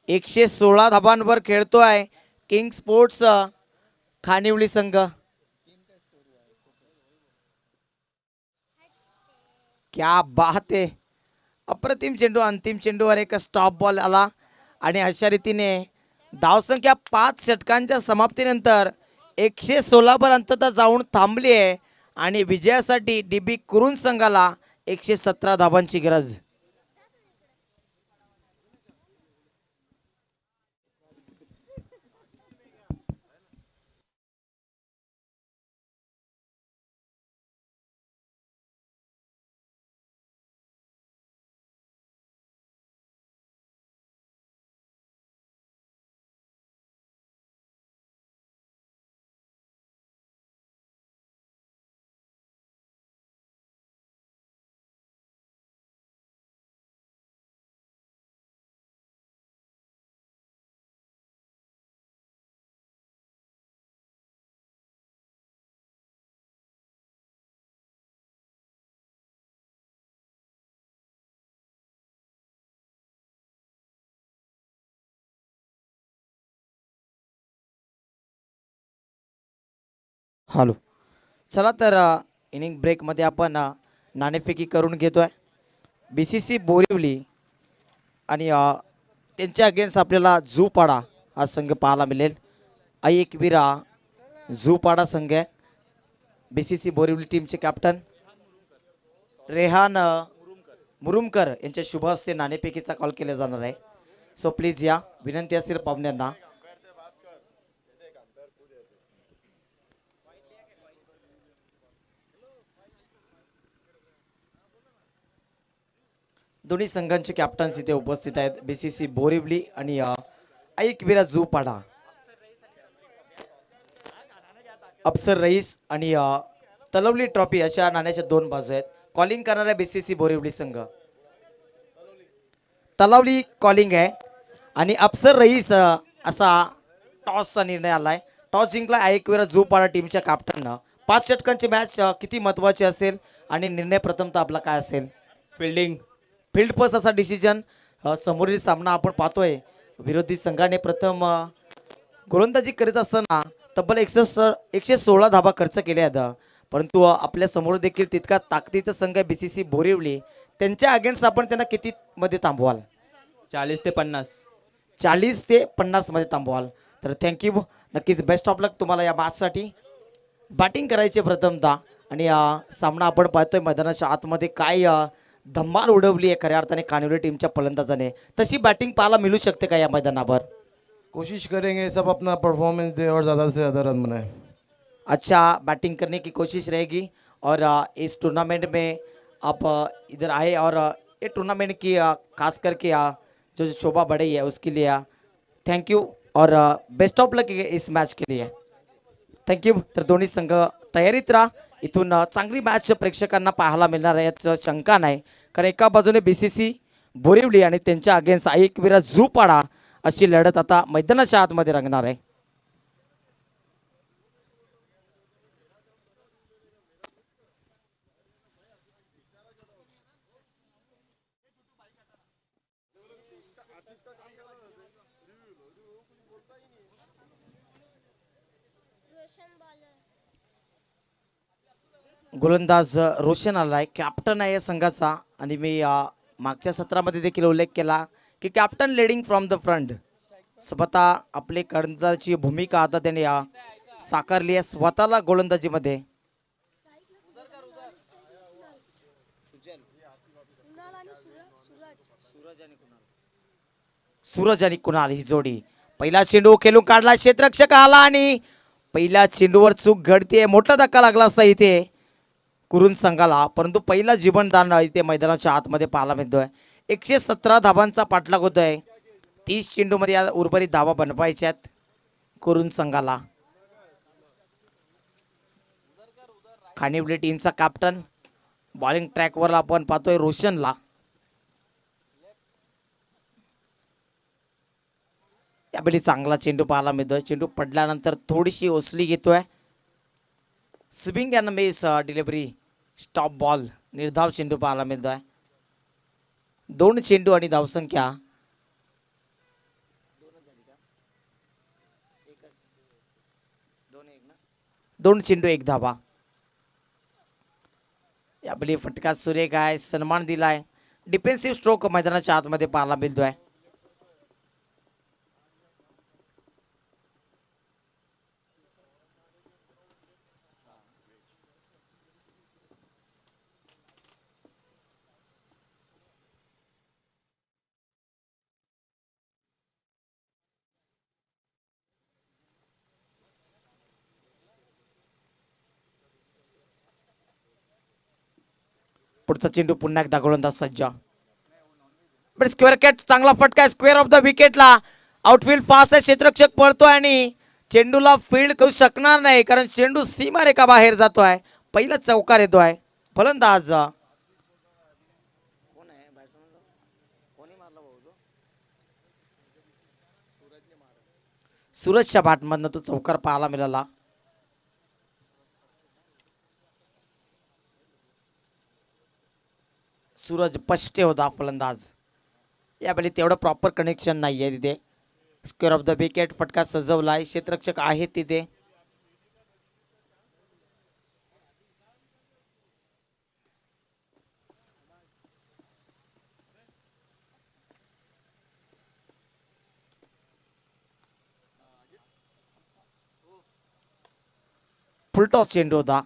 116 धाबांवर खेळतोय किंग स्पोर्ट्स खानिवली संघ. क्या बात आहे. अप्रतिम चेंडू. अंतिम चेंडूवर एक स्टॉप बॉल आला आणि अशा रीतीने धावसंख्या 5 षटकांच्या समाप्तीनंतर 116 वर अंततः जाऊन थांबली आहे आणि विजयासाठी डीबी कुरुन संघाला 117 धाबांची गरज. हॅलो चला तर इनिंग ब्रेकमध्ये आपण नाणेफेकी करून घेतोय. BCC बोरिवली आणि त्यांच्या अगेन्स्ट आपल्याला झूपाडा हा संघ पाहायला मिळेल. एकविरा झूपाडा संघ आहे. BCC बोरिवली टीमचे कॅप्टन रेहान मुरुमकर यांच्या शुभ हस्ते नाणेफेकीचा कॉल केला जाणार आहे. सो प्लीज या. विनंती असेल पाहुण्यांना. दोन्ही संघांचे कॅप्टन्स इथे उपस्थित आहेत. BCC बोरिवली आणि एकविरा झूपाडा. अफसर रईस आणि तलवली ट्रॉफी अशा नाण्याच्या 2 बाजू आहेत. कॉलिंग करणारा BCC बोरिवली संघ. तलवली कॉलिंग आहे आणि अफसर रईस असा टॉसचा निर्णय आलाय. टॉस जिंकला एकविरा झूपाडा टीमच्या कॅप्टननं. 5 षटकांची मॅच किती महत्वाची असेल आणि निर्णय प्रथमतः आपला काय असेल? फील्ड फर्स्ट असा डिसिजन. समोरील सामना आपण पाहतोय. विरोधी संघाने प्रथम गोलंदाजी करीत असताना तब्बल 116 धाबा खर्च केल्या आहेत परंतु आपल्या समोर देखील तितका ताकदीचा संघ BCC बोरिवली त्यांच्या अगेन्स्ट आपण त्यांना किती मध्ये थांबवाल? 40 ते 50. 40 ते 50 मध्ये थांबवाल. तर थँक्यू, नक्कीच बेस्ट ऑफ लक तुम्हाला या मॅचसाठी. बॅटिंग करायची प्रथमतः आणि सामना आपण पाहतोय मैदानाच्या आतमध्ये काय धम्माल उडवली आहे खऱ्या अर्थाने कानिवली टीमच्या फलंदाजाने. तशी बॅटिंग पाहायला मिळू शकते का या मैदानावर? कोशिश करेंगे सब अपना परफॉर्मेंस दे और ज़्यादा से ज़्यादा रन बनाए. अच्छा बैटिंग करने की कोशिश रहेगी और इस टूर्नामेंट में आप इधर आए और ये टूर्नामेंट की खास करके जो शोभा बढ़ी है उसके लिए थैंक यू और बेस्ट ऑफ लक इस मैच के लिए. थँक्यू. तर दोन्ही संघ तयारीत राहा. इथून चांगली मॅच प्रेक्षकांना पाहायला मिळणार आहे याचं शंका नाही. कारण एका बाजूने BCC बोरिवली आणि त्यांच्या अगेन्स्ट एकविरा झुपाडा अशी लढत आता मैदानाच्या आतमध्ये रंगणार आहे. गोलंदाज रोशन आलाय, कॅप्टन आहे या संघाचा. आणि मी मागच्या सत्रामध्ये देखील उल्लेख केला की captain leading from the front. स्वतः आपले कर्णधाराची भूमिका आता त्याने साकारली आहे स्वतःला गोलंदाजीमध्ये. सूरज आणि कुणाल ही जोडी. पहिला चेंडू खेळून काढला, क्षेत्ररक्षक आला आणि पहिल्या चेंडूवर चूक घडते. मोठा धक्का लागला असता इथे कुरुन संघाला, परंतु पहिला जीवनदान इथे मैदानाच्या आतमध्ये पाहायला मिळतोय. 117 धावांचा पाठलाग होतोय. 30 चेंडूमध्ये या उर्वरित धावा बनवायच्यात कुरुन संघाला. खानिवली टीमचा कॅप्टन बॉलिंग ट्रॅकवर आपण पाहतोय रोशनला. यावेळी चांगला चेंडू पाहायला मिळतोय. चेंडू पडल्यानंतर थोडीशी ओसली घेतोय. Swing and miss delivery stop ball निर्धाव चेंडू पाहायला मिळतोय. 2 चेंडू आणि धावसंख्या 2 चेंडू 1 धावा. यावेळी फटका सुरेख आहे, सन्मान दिलाय. डिफेन्सिव्ह स्ट्रोक मैदानाच्या आतमध्ये पाहायला मिळतोय. पुढचा चेंडू पुन्हा एकदा गोलंदाज सज्ज. पण स्क्वेअर कॅट चांगला फटका आहे स्क्वेअर ऑफ द विकेटला. आउटफील्ड फास्ट आहे, क्षेत्ररक्षक पळतोय आणि चेंडूला फील्ड करू शकणार नाही कारण चेंडू सीमारेखा बाहेर जातोय. पहिला चौकार येतोय. फलंदाज सूरजच्या बॅटमधनं तो चौकार पाहायला मिळाला. सूरज पष्टे होता फलंदाज. यावेळी तेवढं प्रॉपर कनेक्शन नाही आहे तिथे. स्क्वेअर ऑफ द विकेट फटका सजवलाय, क्षेत्ररक्षक आहेत तिथे. फुलटॉस चेंडू होता.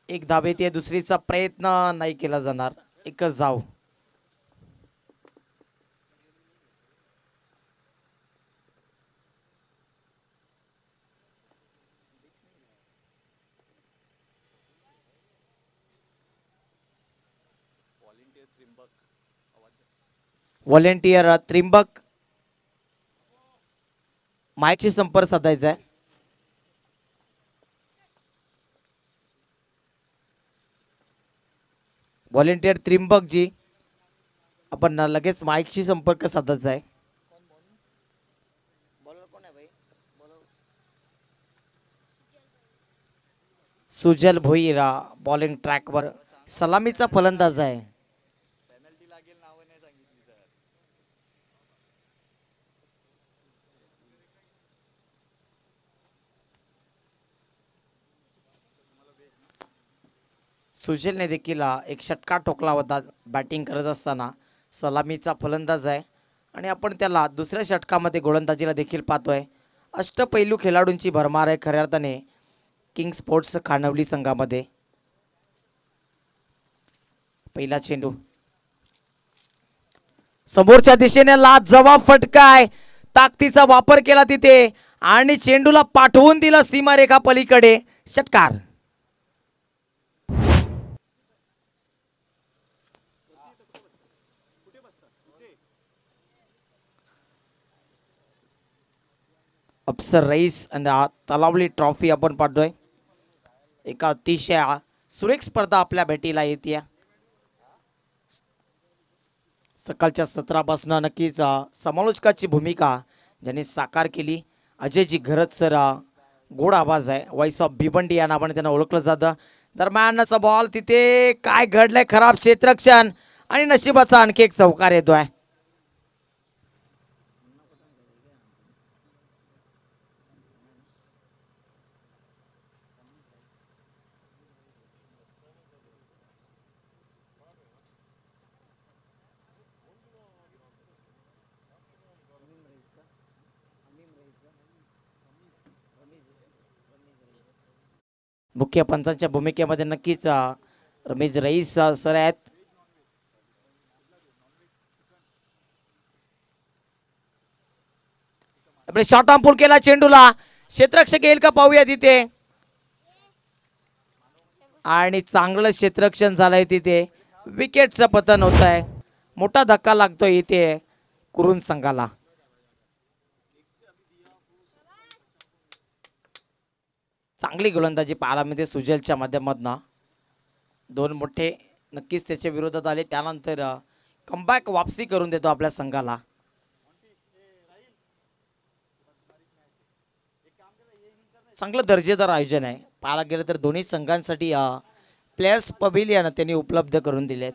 1 धाव येते. दुसरीचा प्रयत्न नाही केला जाणार. 1च धाव. व्हॉलेंटियर त्रिंबक माईकशी संपर्क साधायचा आहे. व्हॉलेंटियर त्रिंबक जी आपण लगेच माईकशी संपर्क साधायचा आहे. सुजल भोईरा बॉलिंग ट्रॅकवर सलामीचा फलंदाज आहे. सुशीलने देखील एक षटकार ठोकला होता बॅटिंग करत असताना. सलामीचा फलंदाज आहे आणि आपण त्याला दुसऱ्या षटकामध्ये गोलंदाजीला देखील पाहतोय. अष्टपैलू खेळाडूंची भरमार आहे खऱ्या अर्थाने किंग स्पोर्ट्स खानवली संघामध्ये. पहिला चेंडू समोरच्या दिशेने लाजवाब फटका आहे. ताकदीचा वापर केला तिथे आणि चेंडूला पाठवून दिला सीमारेखा पलीकडे. षटकार. अफसर रईस आणि तलावली ट्रॉफी आपण पाहतोय. एका अतिशय सुरेख स्पर्धा आपल्या भेटीला येते. सकाळच्या सत्रापासून नक्कीच समालोचकाची भूमिका ज्यांनी साकार केली. अजयजी घरत सर गोड आवाज आहे. वॉइस ऑफ भिवंडी या नावाने त्यांना ओळखलं जातं. दरम्यानचा बॉल तिथे काय घडलंय खराब क्षेत्ररक्षण आणि नशिबाचा आणखी एक चौकार येतोय. मुख्य पंचांच्या भूमिकेमध्ये नक्कीच रमेश रईस सर आहेत. आपले शॉर्ट आर्म पुल केला चेंडूला. क्षेत्ररक्षक येईल का पाहूया तिथे आणि चांगलं क्षेत्ररक्षण झालंय तिथे. विकेटचं पतन होत आहे. मोठा धक्का लागतोय इथे कुरुन संघाला. चांगली गोलंदाजी पाहायला मिळते सुजलच्या माध्यमातून. दोन मोठे नक्कीच त्याच्या विरोधात आले. त्यानंतर कमबॅक वापसी करून देतो आपल्या संघाला. चांगलं दर्जेदार आयोजन आहे. पाहायला गेलं तर दोन्ही संघांसाठी प्लेयर्स पवेलियन त्यांनी उपलब्ध करून दिलेत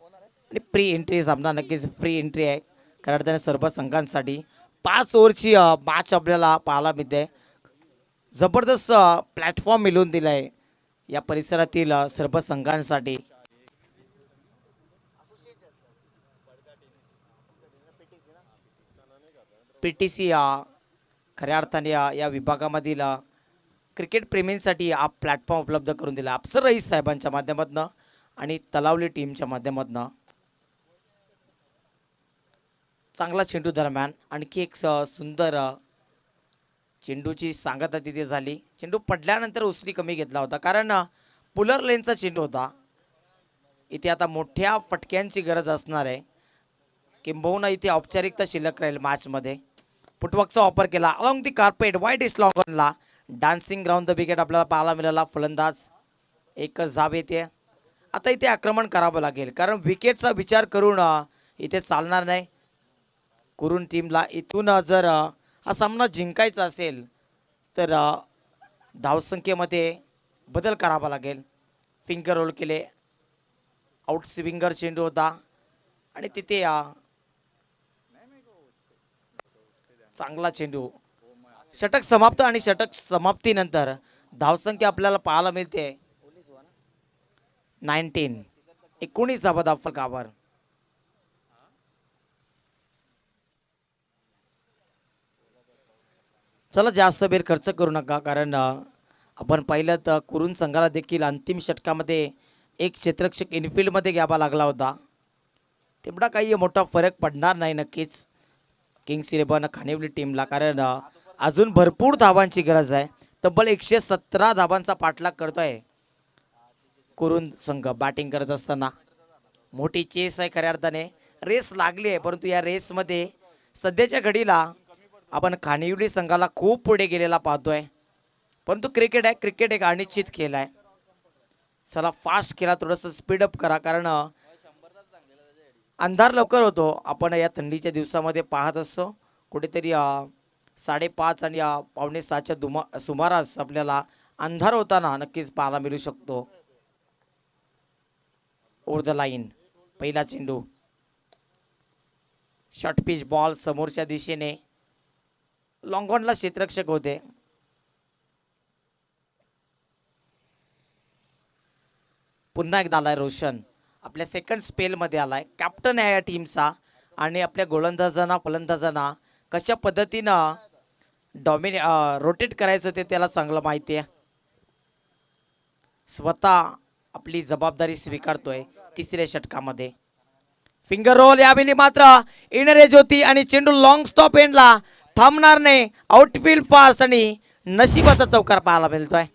आणि प्री एंट्री सामना नक्कीच फ्री एंट्री आहे खऱ्या अर्थाने सर्व संघांसाठी. 5 ओव्हरची मॅच आपल्याला पाहायला मिळते. जबरदस्त प्लॅटफॉर्म मिळवून दिलाय या परिसरातील सर्व संघांसाठी. पीटीसी खऱ्या अर्थाने या विभागामधील क्रिकेट प्रेमींसाठी हा प्लॅटफॉर्म उपलब्ध करून दिला अफसर रईस साहेबांच्या माध्यमातून आणि तलावली टीमच्या माध्यमातून. चांगला चेंडू दरम्यान आणखी एक सुंदर चेंडूची सांगता तिथे झाली. चेंडू पडल्यानंतर उसळी कमी घेतला होता कारण पुलर लेनचा चेंडू होता. इथे आता मोठ्या फटक्यांची गरज असणार आहे. किंबहुना इथे औपचारिकता शिल्लक राहील मॅचमध्ये. फुटवर्कचा वापर केला अलॉंग दी कार्पेट वाईट इस लॉगनला. डान्सिंग ग्राउंड द विकेट आपल्याला पाहायला मिळाला. फलंदाज एकच धाव येते. आता इथे आक्रमण करावं लागेल कारण विकेटचा विचार करून इथे चालणार नाही. कुरुन टीमला इथून जर हा सामना जिंकायचा असेल तर धावसंख्येमध्ये बदल करावा लागेल. फिंगर रोल केले. आउट स्विंगर चेंडू होता आणि तिथे चांगला चेंडू. षटक समाप्त आणि षटक समाप्तीनंतर धावसंख्या आपल्याला पाहायला मिळते 19 धावा फलकावर. चला जास्त वेळ खर्च करू नका कारण आपण पाहिलं तर कुरुन संघाला देखील अंतिम षटकामध्ये एक क्षेत्ररक्षक इनफिल्डमध्ये घ्यावा लागला होता. तेवढा काही मोठा फरक पडणार नाही नक्कीच किंग्स 11 खानिवली टीमला कारण अजून भरपूर धावांची गरज आहे. तब्बल 117 धावांचा पाठलाग करतोय कुरुन संघ बॅटिंग करत असताना. मोठी चेस आहे खऱ्या अर्थाने. रेस लागली आहे परंतु या रेसमध्ये सध्याच्या घडीला आपण खानिवली संघाला खूप पुढे गेलेला पाहतोय. परंतु क्रिकेट आहे. क्रिकेट एक अनिश्चित खेळ आहे. चला फास्ट खेळा थोडंसं स्पीडअप करा कारण अंधार लवकर होतो. आपण या थंडीच्या दिवसामध्ये पाहत असतो कुठेतरी 5:30 आणि 5:45च्या सुमारास आपल्याला अंधार होताना नक्कीच पाहायला मिळू शकतो. ओव्हर द लाईन पहिला चेंडू. शॉर्ट पिच बॉल समोरच्या दिशेने. लॉंग ऑनला क्षेत्ररक्षक होते. पुन्हा एकदा आलाय रोशन. आपल्या सेकंड स्पेलमध्ये आलाय, कॅप्टन आहे या टीमचा. आणि आपल्या गोलंदाजांना फलंदाजांना कशा पद्धतीनं रोटेट करायचं ते त्याला चांगलं माहिती आहे. स्वतः आपली जबाबदारी स्वीकारतोय तिसऱ्या षटकामध्ये. फिंगर रोल यावेळी मात्र इनर एज होती आणि चेंडू लॉंग स्टॉप एंडला थांबणार नाही. आउटफील्ड फास्ट आणि नशिबाचा चौकार पाहायला मिळतोय.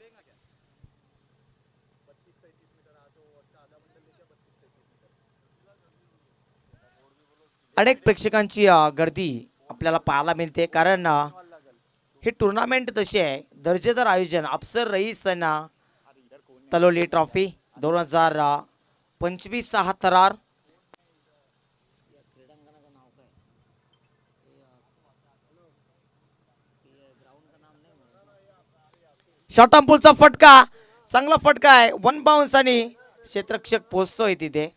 अनेक प्रेक्षकांची गर्दी आपल्याला पाहायला मिळते, कारण हे टुर्नामेंट तशी आहे. दर्जेदार आयोजन अफसर रईस तलोली ट्रॉफी 2025 हा थरार. शॉर्ट पुलचा फटका, चांगला फटका आहे. वन बाउन्स आणि क्षेत्ररक्षक पोहोचतोय तिथे.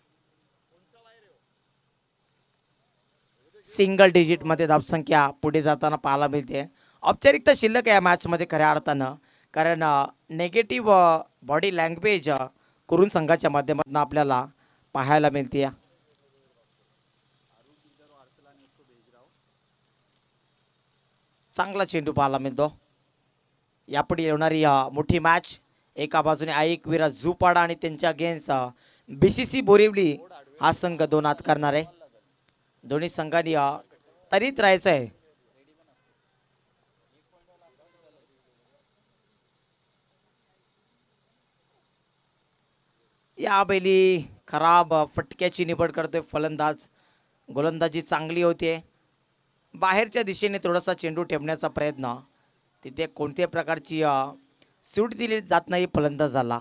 सिंगल डिजिट मध्ये धावसंख्या पुढे जाताना पाहायला मिळते. औपचारिकता शिल्लक आहे या मॅच मध्ये खऱ्या अर्थानं, कारण नेगेटिव्ह बॉडी लँग्वेज करून संघाच्या माध्यमातून आपल्याला पाहायला मिळते. चांगला चेंडू पाहायला मिळतो. यापुढे येणारी मोठी मॅच, एका बाजूने आईक विरा झुपाडा आणि त्यांच्या अगेन्स्ट BCC बोरिवली हा संघ 2 हात करणार आहे. दोन्ही संघांनी तरीत राहायचं आहे. या बैली खराब फटक्याची निवड करतोय फलंदाज. गोलंदाजी चांगली होते. बाहेरच्या दिशेने थोडासा चेंडू ठेवण्याचा प्रयत्न, तिथे कोणत्याही प्रकारची सूट दिली जात नाही फलंदाजाला.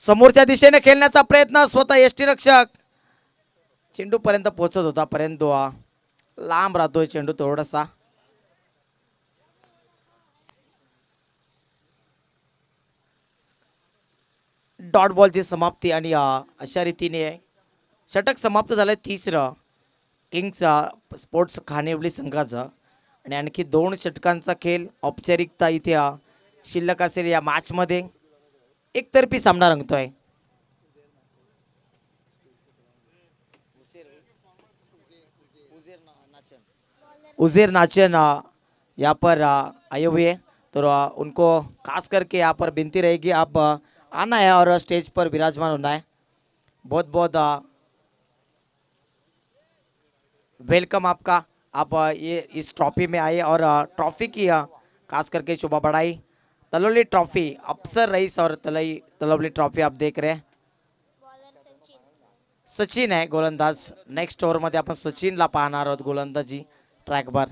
समोरच्या दिशेने खेळण्याचा प्रयत्न, स्वतः यष्टीरक्षक चेंडू पर्यंत पोहोचत होता, परंतु लांब राहतोय चेंडू थोडासा. डॉट बॉलची समाप्ती आणि अशा रीतीने षटक समाप्त झालंय. तिसरं किंग्स स्पोर्ट्स खानिवली संघाचं. आणि आणखी 2 षटकांचा खेळ औपचारिकता इथे शिल्लक असेल या मॅच मध्ये. एकतर्फी सामना रंगतोय. उजेर नाचन यहाँ पर आए हुए, तो उनको खास करके यहाँ पर विनती रहेगी आप आना है और स्टेज पर विराजमान होना है. बहुत बहुत वेलकम आपका. आप ये इस ट्रॉफी में आए और ट्रॉफी की खास करके शोभा बढ़ाई. तलोली ट्रॉफी, अफसर रईस और तलोली ट्रॉफी आप देख रहे हैं. सचिन आहे गोलंदाज. नेक्स्ट ओव्हर मध्ये आपण सचिनला पाहणार आहोत गोलंदाजी ट्रॅकवर.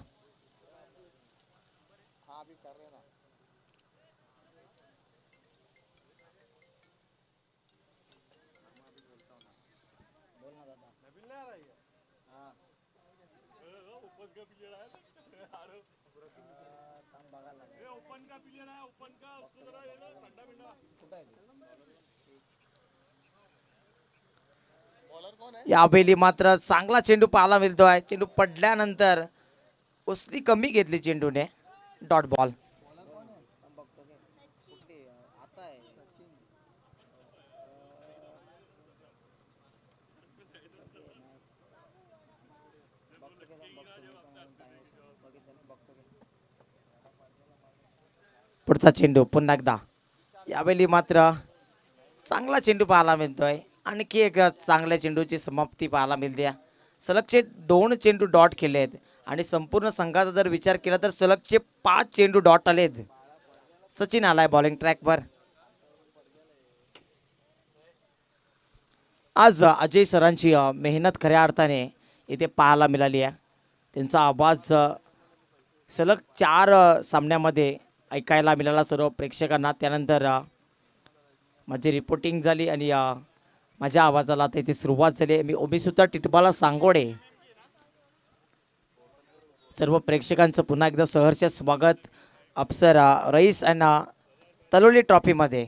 यावेळी मात्र चांगला चेंडू पाहायला मिळतोय. चेंडू पडल्यानंतर उसली कमी घेतली चेंडूने. Dot ball. पुढचा चेंडू पुन्हा एकदा. यावेळी मात्र चांगला चेंडू पाहायला मिळतोय. आणखी एक चांगल्या चेंडूची समाप्ती पाहायला मिळते. सलगचे 2 चेंडू डॉट केले आहेत आणि संपूर्ण संघाचा जर विचार केला तर सलगचे 5 चेंडू डॉट आलेत. सचिन आलाय बॉलिंग ट्रॅकवर. आज अजय सरांची मेहनत खऱ्या अर्थाने इथे पाहायला मिळाली आहे. त्यांचा आवाज सलग 4 सामन्यामध्ये ऐकायला मिळाला सर्व प्रेक्षकांना. त्यानंतर माझी रिपोर्टिंग झाली आणि माझ्या आवाजाला आता इथे सुरुवात झाली. मी ओबीसुद्धा टिटबाला सांगोडे सर्व प्रेक्षकांचं पुन्हा एकदा सहर्ष स्वागत. अफसर रईस आणि तलोली ट्रॉफीमध्ये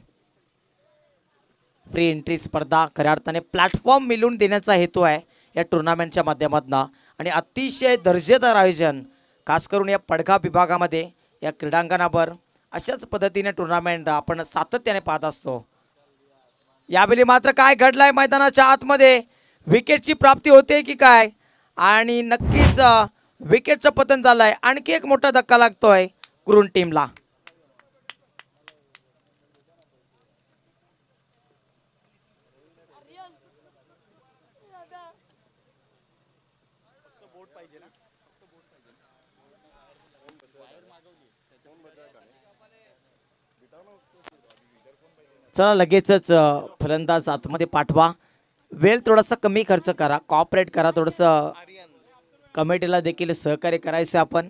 फ्री एंट्री स्पर्धा खऱ्या अर्थाने प्लॅटफॉर्म मिळवून देण्याचा हेतू आहे या टुर्नामेंटच्या माध्यमातून. आणि अतिशय दर्जेदार आयोजन, खास करून या पडघा विभागामध्ये या क्रीडांगणावर अशाच पद्धतीने टुर्नामेंट आपण सातत्याने पाहत असतो. यावेळी मात्र काय घडलंय मैदानाच्या आतमध्ये, विकेटची प्राप्ती होते की काय, आणि नक्कीच विकेटचं पतन झालंय. आणखी एक मोठा धक्का लागतोय कुरुन टीमला. चला लगेचच फलंदाज आतमध्ये पाठवा. वेळ थोडासा कमी खर्च करा, कॉपरेट करा, थोडंसं कमिटीला देखील सहकार्य करायचं आपण.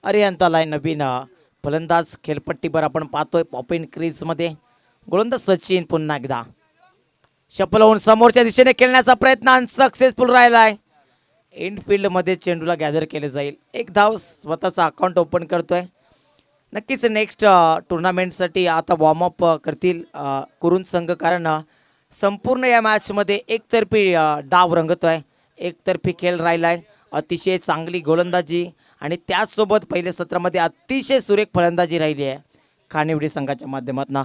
अरिहंताला नवीन फलंदाज खेळपट्टीवर आपण पाहतोय. पॉपिन क्रीज मध्ये गोलंदाज सचिन पुन्हा एकदा शफल होऊन समोरच्या दिशेने खेळण्याचा प्रयत्न अनसक्सेसफुल राहिलाय. इनफिल्ड मध्ये चेंडूला गॅदर केले जाईल. एक धाव स्वतःचा अकाउंट ओपन करतोय. नक्कीच नेक्स्ट टुर्नामेंटसाठी आता वॉर्मअप करतील कुरुन संघ, कारण संपूर्ण या मॅचमध्ये एकतर्फी डाव रंगतोय, एकतर्फी खेळ राहिलाय. अतिशय चांगली गोलंदाजी आणि त्याचसोबत पहिल्या सत्रामध्ये अतिशय सुरेख फलंदाजी राहिली आहे खानिवडी संघाच्या माध्यमातून.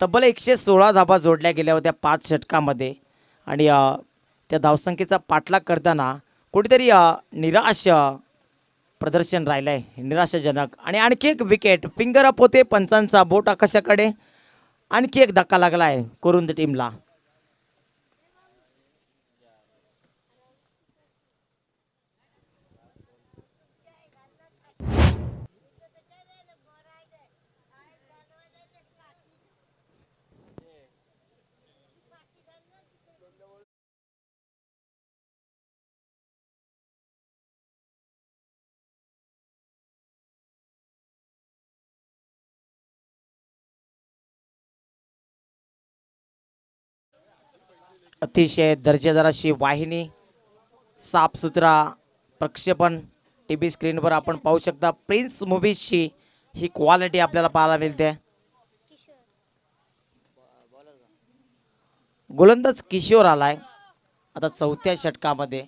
तब्बल 116 धाबा जोडल्या गेल्या होत्या 5 षटकामध्ये, आणि त्या धावसंख्येचा पाठलाग करताना कुठेतरी निराश प्रदर्शन राहिलंय, निराशाजनक. आणि आणखी एक विकेट, फिंगर अप होते पंचांचा, बोट आकाशाकडे. आणखी एक धक्का लागलाय कुरुन टीमला. अतिशय दर्जेदार अशी वाहिनी, साफसुथरा प्रक्षेपण टीव्ही स्क्रीनवर आपण पाहू शकता. प्रिन्स मूवीजची ही क्वालिटी आपल्याला पाहायला मिळते. गोलंदाज किशोर आलाय आता 4थ्या षटकामध्ये.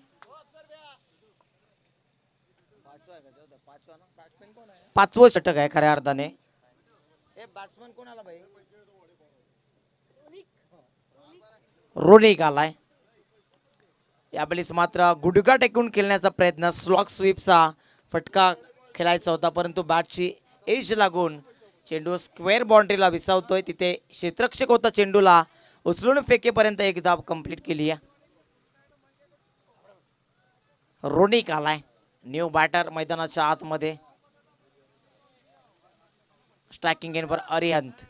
5वं षटक आहे खऱ्या अर्थाने. बॅट्समन कोण आला भाई? रोनिक आलाय. यावेळेस मात्र गुडघा टेकून खेळण्याचा प्रयत्न, स्लॉक स्वीपचा फटका खेळायचा होता, परंतु बॅटची एज लागून चेंडू स्क्वेअर बाउंड्रीला विसावतोय. तिथे क्षेत्ररक्षक होता, चेंडूला उचलून फेकेपर्यंत एक धाव कंप्लीट केली आहे. रोनिक आलाय, न्यू बॅटर मैदानाच्या आतमध्ये. स्ट्रायकिंग एंडवर अरिहंत.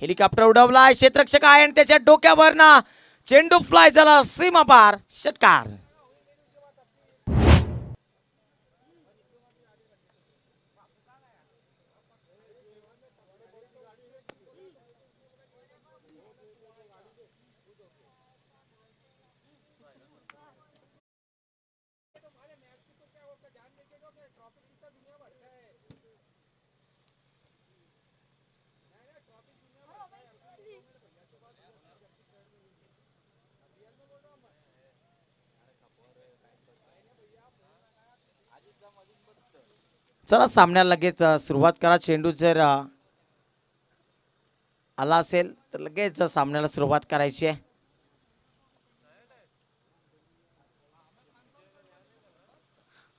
हेलिकॉप्टर उडवलाय, क्षेत्ररक्षक आहे आणि त्याच्या डोक्यावर ना चेंडू फ्लाय झाला सीमा पार. षटकार. चला सामन्याला लगेच सुरुवात करा. चेंडू जर आला असेल तर लगेच सामन्याला सुरुवात करायची आहे.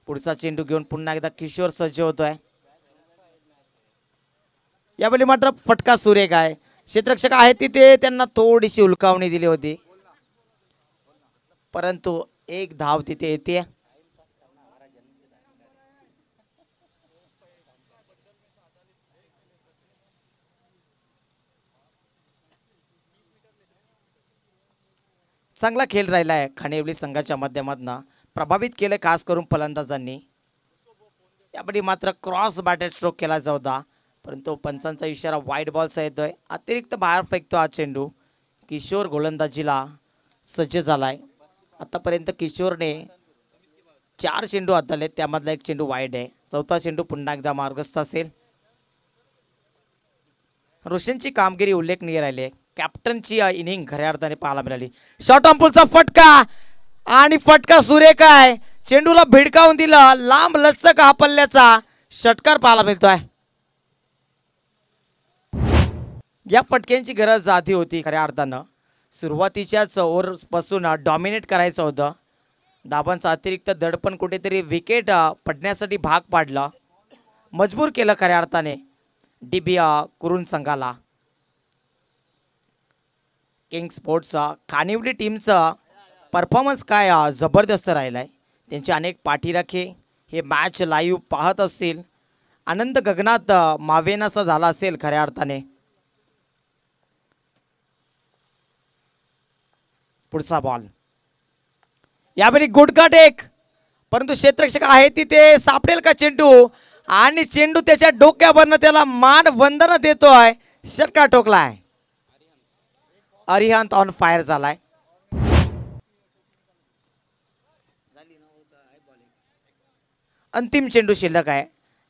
पुढचा चेंडू घेऊन पुन्हा एकदा किशोर सज्ज होतोय. यावेळी मात्र फटका सुरेख आहे. क्षेत्ररक्षक आहे तिथे त्यांना थोडीशी उलकावणी दिली होती, परंतु एक धाव तिथे येते. चांगला खेळ राहिला आहे खानिवली संघाच्या माध्यमातून. प्रभावित केलं खास करून फलंदाजांनी. यावेळी मात्र क्रॉस बॅटेड स्ट्रोक केला होता, परंतु पंचांचा इशारा वाईड बॉलचा येतोय. अतिरिक्त बाहेर फेकतो हा चेंडू. किशोर गोलंदाजीला सज्ज झालाय. आतापर्यंत किशोरने 4 चेंडू हाताळले, त्यामधला 1 चेंडू वाईड आहे. चौथा चेंडू पुन्हा एकदा मार्गस्थ असेल. रोशनची कामगिरी उल्लेखनीय राहिली आहे. कॅप्टनची इनिंग खऱ्या अर्थाने पाहायला मिळाली. शॉर्ट ऑन पुलचा फटका आणि फटका सुरेख आहे. चेंडूला भिडकावून दिला. लांब लचक हा पल्ल्याचा षटकार पाहायला मिळतोय. या फटक्यांची गरज आधी होती खऱ्या अर्थानं. सुरुवातीच्याच ओव्हरपासून डॉमिनेट करायचं होतं. धाबांचा अतिरिक्त दडपण कुठेतरी विकेट पडण्यासाठी भाग पाडला, मजबूर केलं खऱ्या अर्थाने डीबी कुरुन संघाला. किंग स्पोर्ट्सचा खानिवली टीमचा परफॉर्मन्स काय जबरदस्त राहिलाय. त्यांचे अनेक पाठीराखे हे मॅच लाईव्ह पाहत असतील. आनंद गगनात मावेनासा झाला असेल खऱ्या अर्थाने. पुढचा बॉल यावेळी गुडकट एक, परंतु क्षेत्ररक्षक आहे तिथे. सापडेल का चेंडू आणि चेंडू त्याच्या डोक्यावरनं त्याला मान वंदन देतोय. षटकार ठोकलाय. अरिहंत ऑन फायर झालाय. अंतिम चेंडू शिल्लक आहे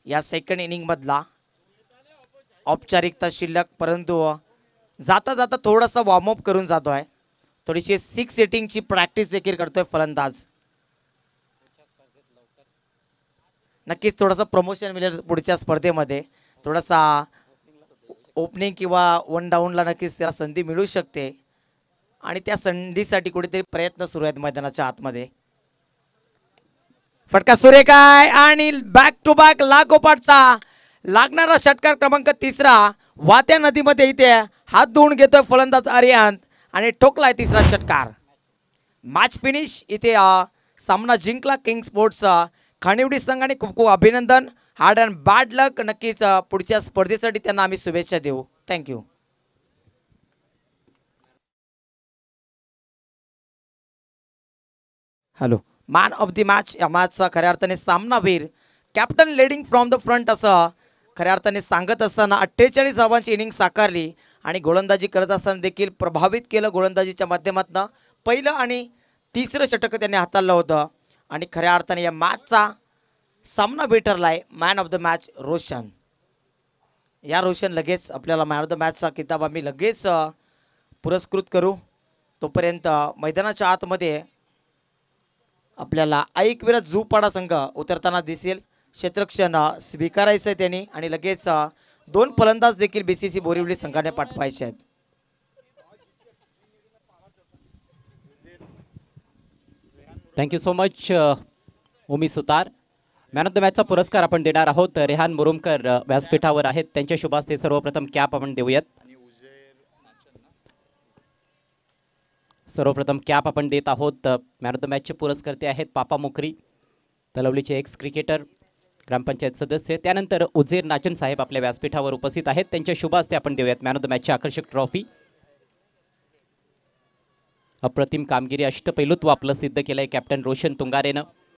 या सेकंड इनिंग मधला. औपचारिकता शिल्लक, परंतु जाता जाता थोडासा वॉर्मअप करून जातोय. थोडीशी 6 सेटिंगची प्रॅक्टिस देखील करतोय फलंदाज. नक्कीच थोडंसं प्रमोशन मिळेल पुढच्या स्पर्धेमध्ये. थोडासा ओपनिंग किंवा 1 डाऊनला नक्कीच त्याला संधी मिळू शकते आणि त्या संधीसाठी कुठेतरी प्रयत्न सुरू आहेत मैदानाच्या आतमध्ये. फटका सुरेख आहे आणि बॅक टू बॅक लागोपाठचा लागणारा षटकार क्रमांक 3 वात्या नदीमध्ये इथे हात धुवून घेतोय फलंदाज आर्यन आणि ठोकलाय 3रा षटकार. Match finish. इथे सामना जिंकला किंग स्पोर्ट्स खानिवडी संघाने. खूप खूप अभिनंदन. Hard and bad luck. नक्कीच पुढच्या स्पर्धेसाठी त्यांना आम्ही शुभेच्छा देऊ. Thank you. Hello. Man of the match या मॅचचा खऱ्या अर्थाने सामनावीर captain leading from the front असं खऱ्या अर्थाने सांगत असताना 48 धावांची इनिंग साकारली आणि गोलंदाजी करत असताना देखील प्रभावित केलं गोलंदाजीच्या माध्यमातून. पहिलं आणि 3रं षटक त्यांनी हाताळलं होतं आणि खऱ्या अर्थाने या मॅचचा सामना ठरलाय man of the match Roshan. या रोशन लगेच आपल्याला मॅन ऑफ द मॅचचा किताब आम्ही लगेच पुरस्कृत करू. तोपर्यंत मैदानाच्या आतमध्ये आपल्याला ऐकवीर झुपाडा संघ उतरताना दिसेल. क्षेत्ररक्षण स्वीकारायचं आहे त्यांनी आणि लगेच 2 फलंदाज देखील बीसीसी बोरिवली संघाने पाठवायचे आहेत. Thank you so much Umi Sutar. Man of the मॅचचा पुरस्कार आपण देणार आहोत. रेहान मुरुमकर व्यासपीठावर आहेत, त्यांच्या शुभास्ते सर्वप्रथम कॅप आपण देऊयात. सर्वप्रथम कॅप आपण देत आहोत. मॅन ऑफ द मॅचचे पुरस्कर्ते आहेत पापा मुकरी, तलवलीचे एक्स क्रिकेटर, ग्रामपंचायत सदस्य. त्यानंतर उजेर नाचन साहेब आपल्या व्यासपीठावर उपस्थित आहेत, त्यांच्या शुभास्ते आपण देऊयात मॅन ऑफ द मॅचची आकर्षक ट्रॉफी. अप्रतिम कामगिरी, अष्टपैलुत्व आपलं सिद्ध केलंय कॅप्टन रोशन तुंगारेनं.